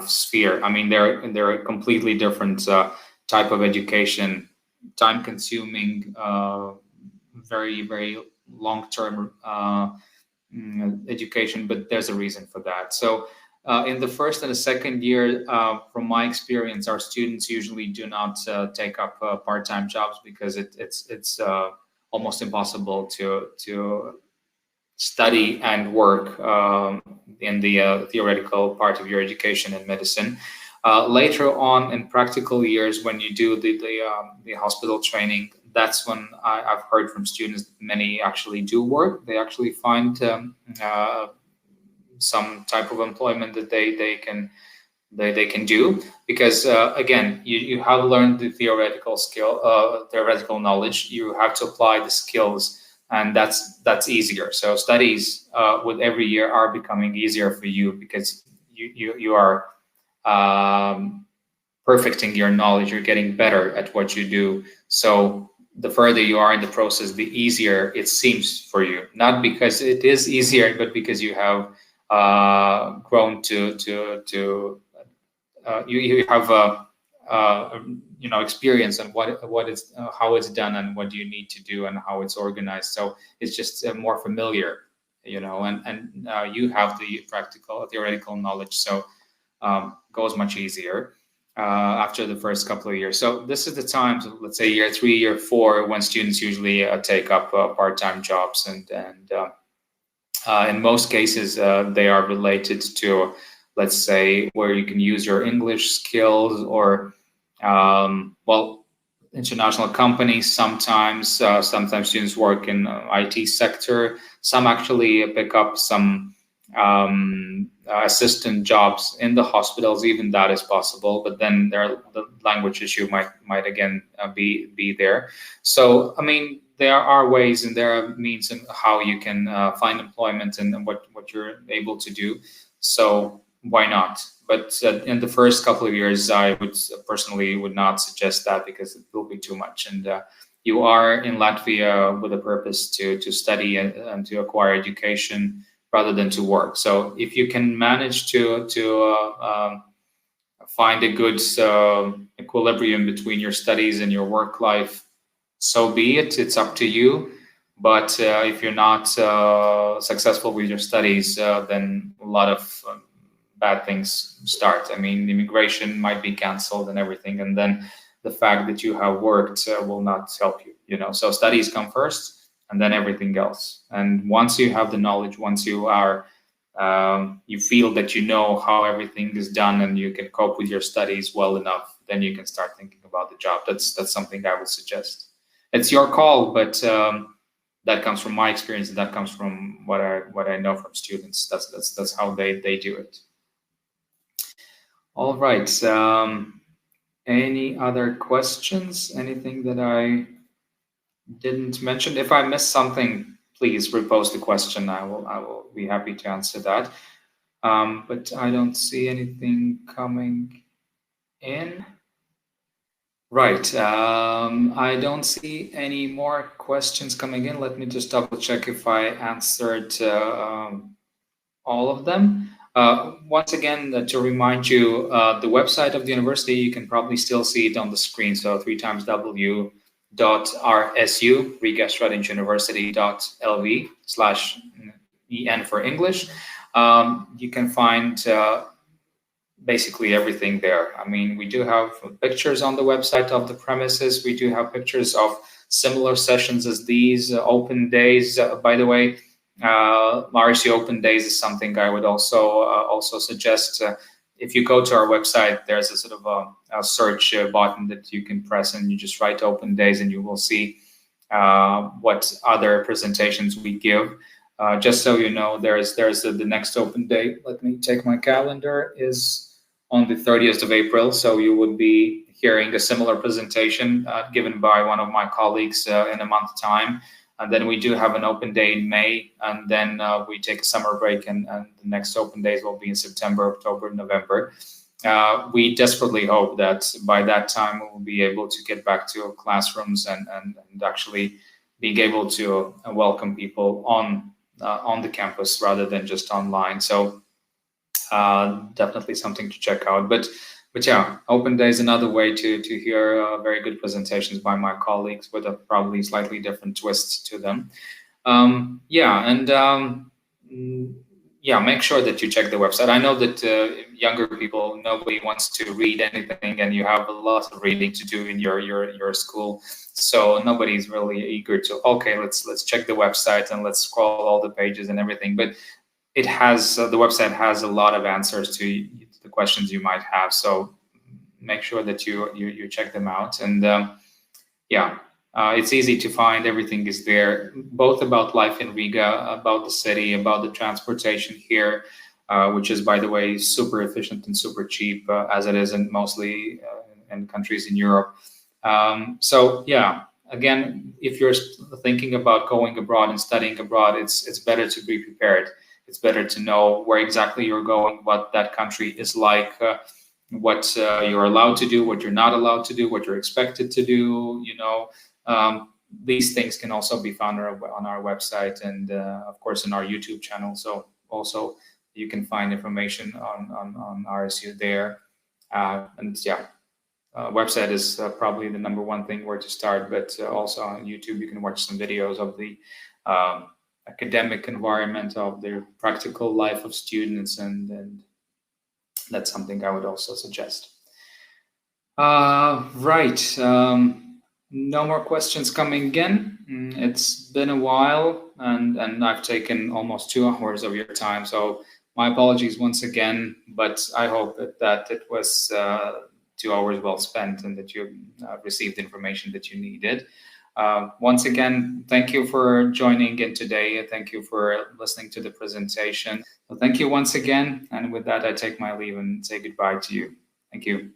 sphere. I mean, they're a completely different type of education, time-consuming, very, very long-term education, but there's a reason for that. So in the first and the second year, from my experience, our students usually do not take up part-time jobs because it's almost impossible to study and work in the theoretical part of your education in medicine. Later on in practical years, when you do the hospital training, that's when I've heard from students that many actually do work. They actually find some type of employment that they can do, because again, you have learned the theoretical knowledge. You have to apply the skills, and that's easier. So studies with every year are becoming easier for you because you are perfecting your knowledge. You're getting better at what you do. So the further you are in the process, the easier it seems for you. Not because it is easier, but because you have grown to you have experience on what is how it's done and what you need to do and how it's organized. So it's just more familiar, and you have the theoretical knowledge. So goes much easier. after the first couple of years. So this is the time, so let's say year 3, year 4, when students usually take up part-time jobs, and in most cases they are related to, let's say, where you can use your English skills, or well, international companies sometimes. Sometimes students work in IT sector. Some actually pick up some assistant jobs in the hospitals. Even that is possible, but then the language issue might again be there. So I mean, there are ways and there are means in how you can find employment and what you're able to do. So why not? But in the first couple of years, I would personally would not suggest that, because it will be too much. And you are in Latvia with a purpose to study and to acquire education rather than to work. So if you can manage to find a good equilibrium between your studies and your work life, so be it. It's up to you. But if you're not successful with your studies, then a lot of bad things start. I mean, immigration might be canceled and everything, and then the fact that you have worked will not help you. You know, so studies come first, and then everything else. And once you have the knowledge, once you are, you feel that you know how everything is done, and you can cope with your studies well enough, then you can start thinking about the job. That's something I would suggest. It's your call, but that comes from my experience, and that comes from what I know from students. That's how they do it. All right. Any other questions? Anything that I didn't mention? If I missed something, please repost the question. I will be happy to answer that. But I don't see anything coming in. Right. I don't see any more questions coming in. Let me just double check if I answered all of them. Once again, to remind you, the website of the university, you can probably still see it on the screen. So 3x.rsu, Riga Student University.lv/en for English. You can find basically everything there. I mean, we do have pictures on the website of the premises. We do have pictures of similar sessions as these, open days. By the way, RSU Open Days is something I would also suggest. If you go to our website, there's a sort of a search button that you can press, and you just write Open Days, and you will see what other presentations we give. Just so you know, there's the next open day. Let me take my calendar, is on the 30th of April. So you would be hearing a similar presentation given by one of my colleagues in a month's time. And then we do have an open day in May, and then we take a summer break, and the next open days will be in September, October, November. We desperately hope that by that time we will be able to get back to classrooms and actually being able to welcome people on the campus rather than just online. So definitely something to check out. But yeah, Open Day is another way to hear very good presentations by my colleagues with a probably slightly different twist to them. Make sure that you check the website. I know that younger people, nobody wants to read anything, and you have a lot of reading to do in your school. So nobody's really eager to, okay, let's check the website and let's scroll all the pages and everything. But it has the website has a lot of answers to the questions you might have. So make sure that you check them out. And it's easy to find. Everything is there, both about life in Riga, about the city, about the transportation here, which is, by the way, super efficient and super cheap, as it is in mostly in countries in Europe. Again, if you're thinking about going abroad and studying abroad, it's better to be prepared. It's better to know where exactly you're going, what that country is like, what you're allowed to do, what you're not allowed to do, what you're expected to do. These things can also be found on our website, and of course in our YouTube channel. So also you can find information on RSU there. Website is probably the number one thing where to start, but also on YouTube you can watch some videos of the academic environment, of the practical life of students, and that's something I would also suggest. Right. No more questions coming in. It's been a while, and I've taken almost 2 hours of your time. So my apologies once again, but I hope that it was 2 hours well spent and that you received the information that you needed. Once again, thank you for joining in today. Thank you for listening to the presentation. So thank you once again. And with that, I take my leave and say goodbye to you. Thank you.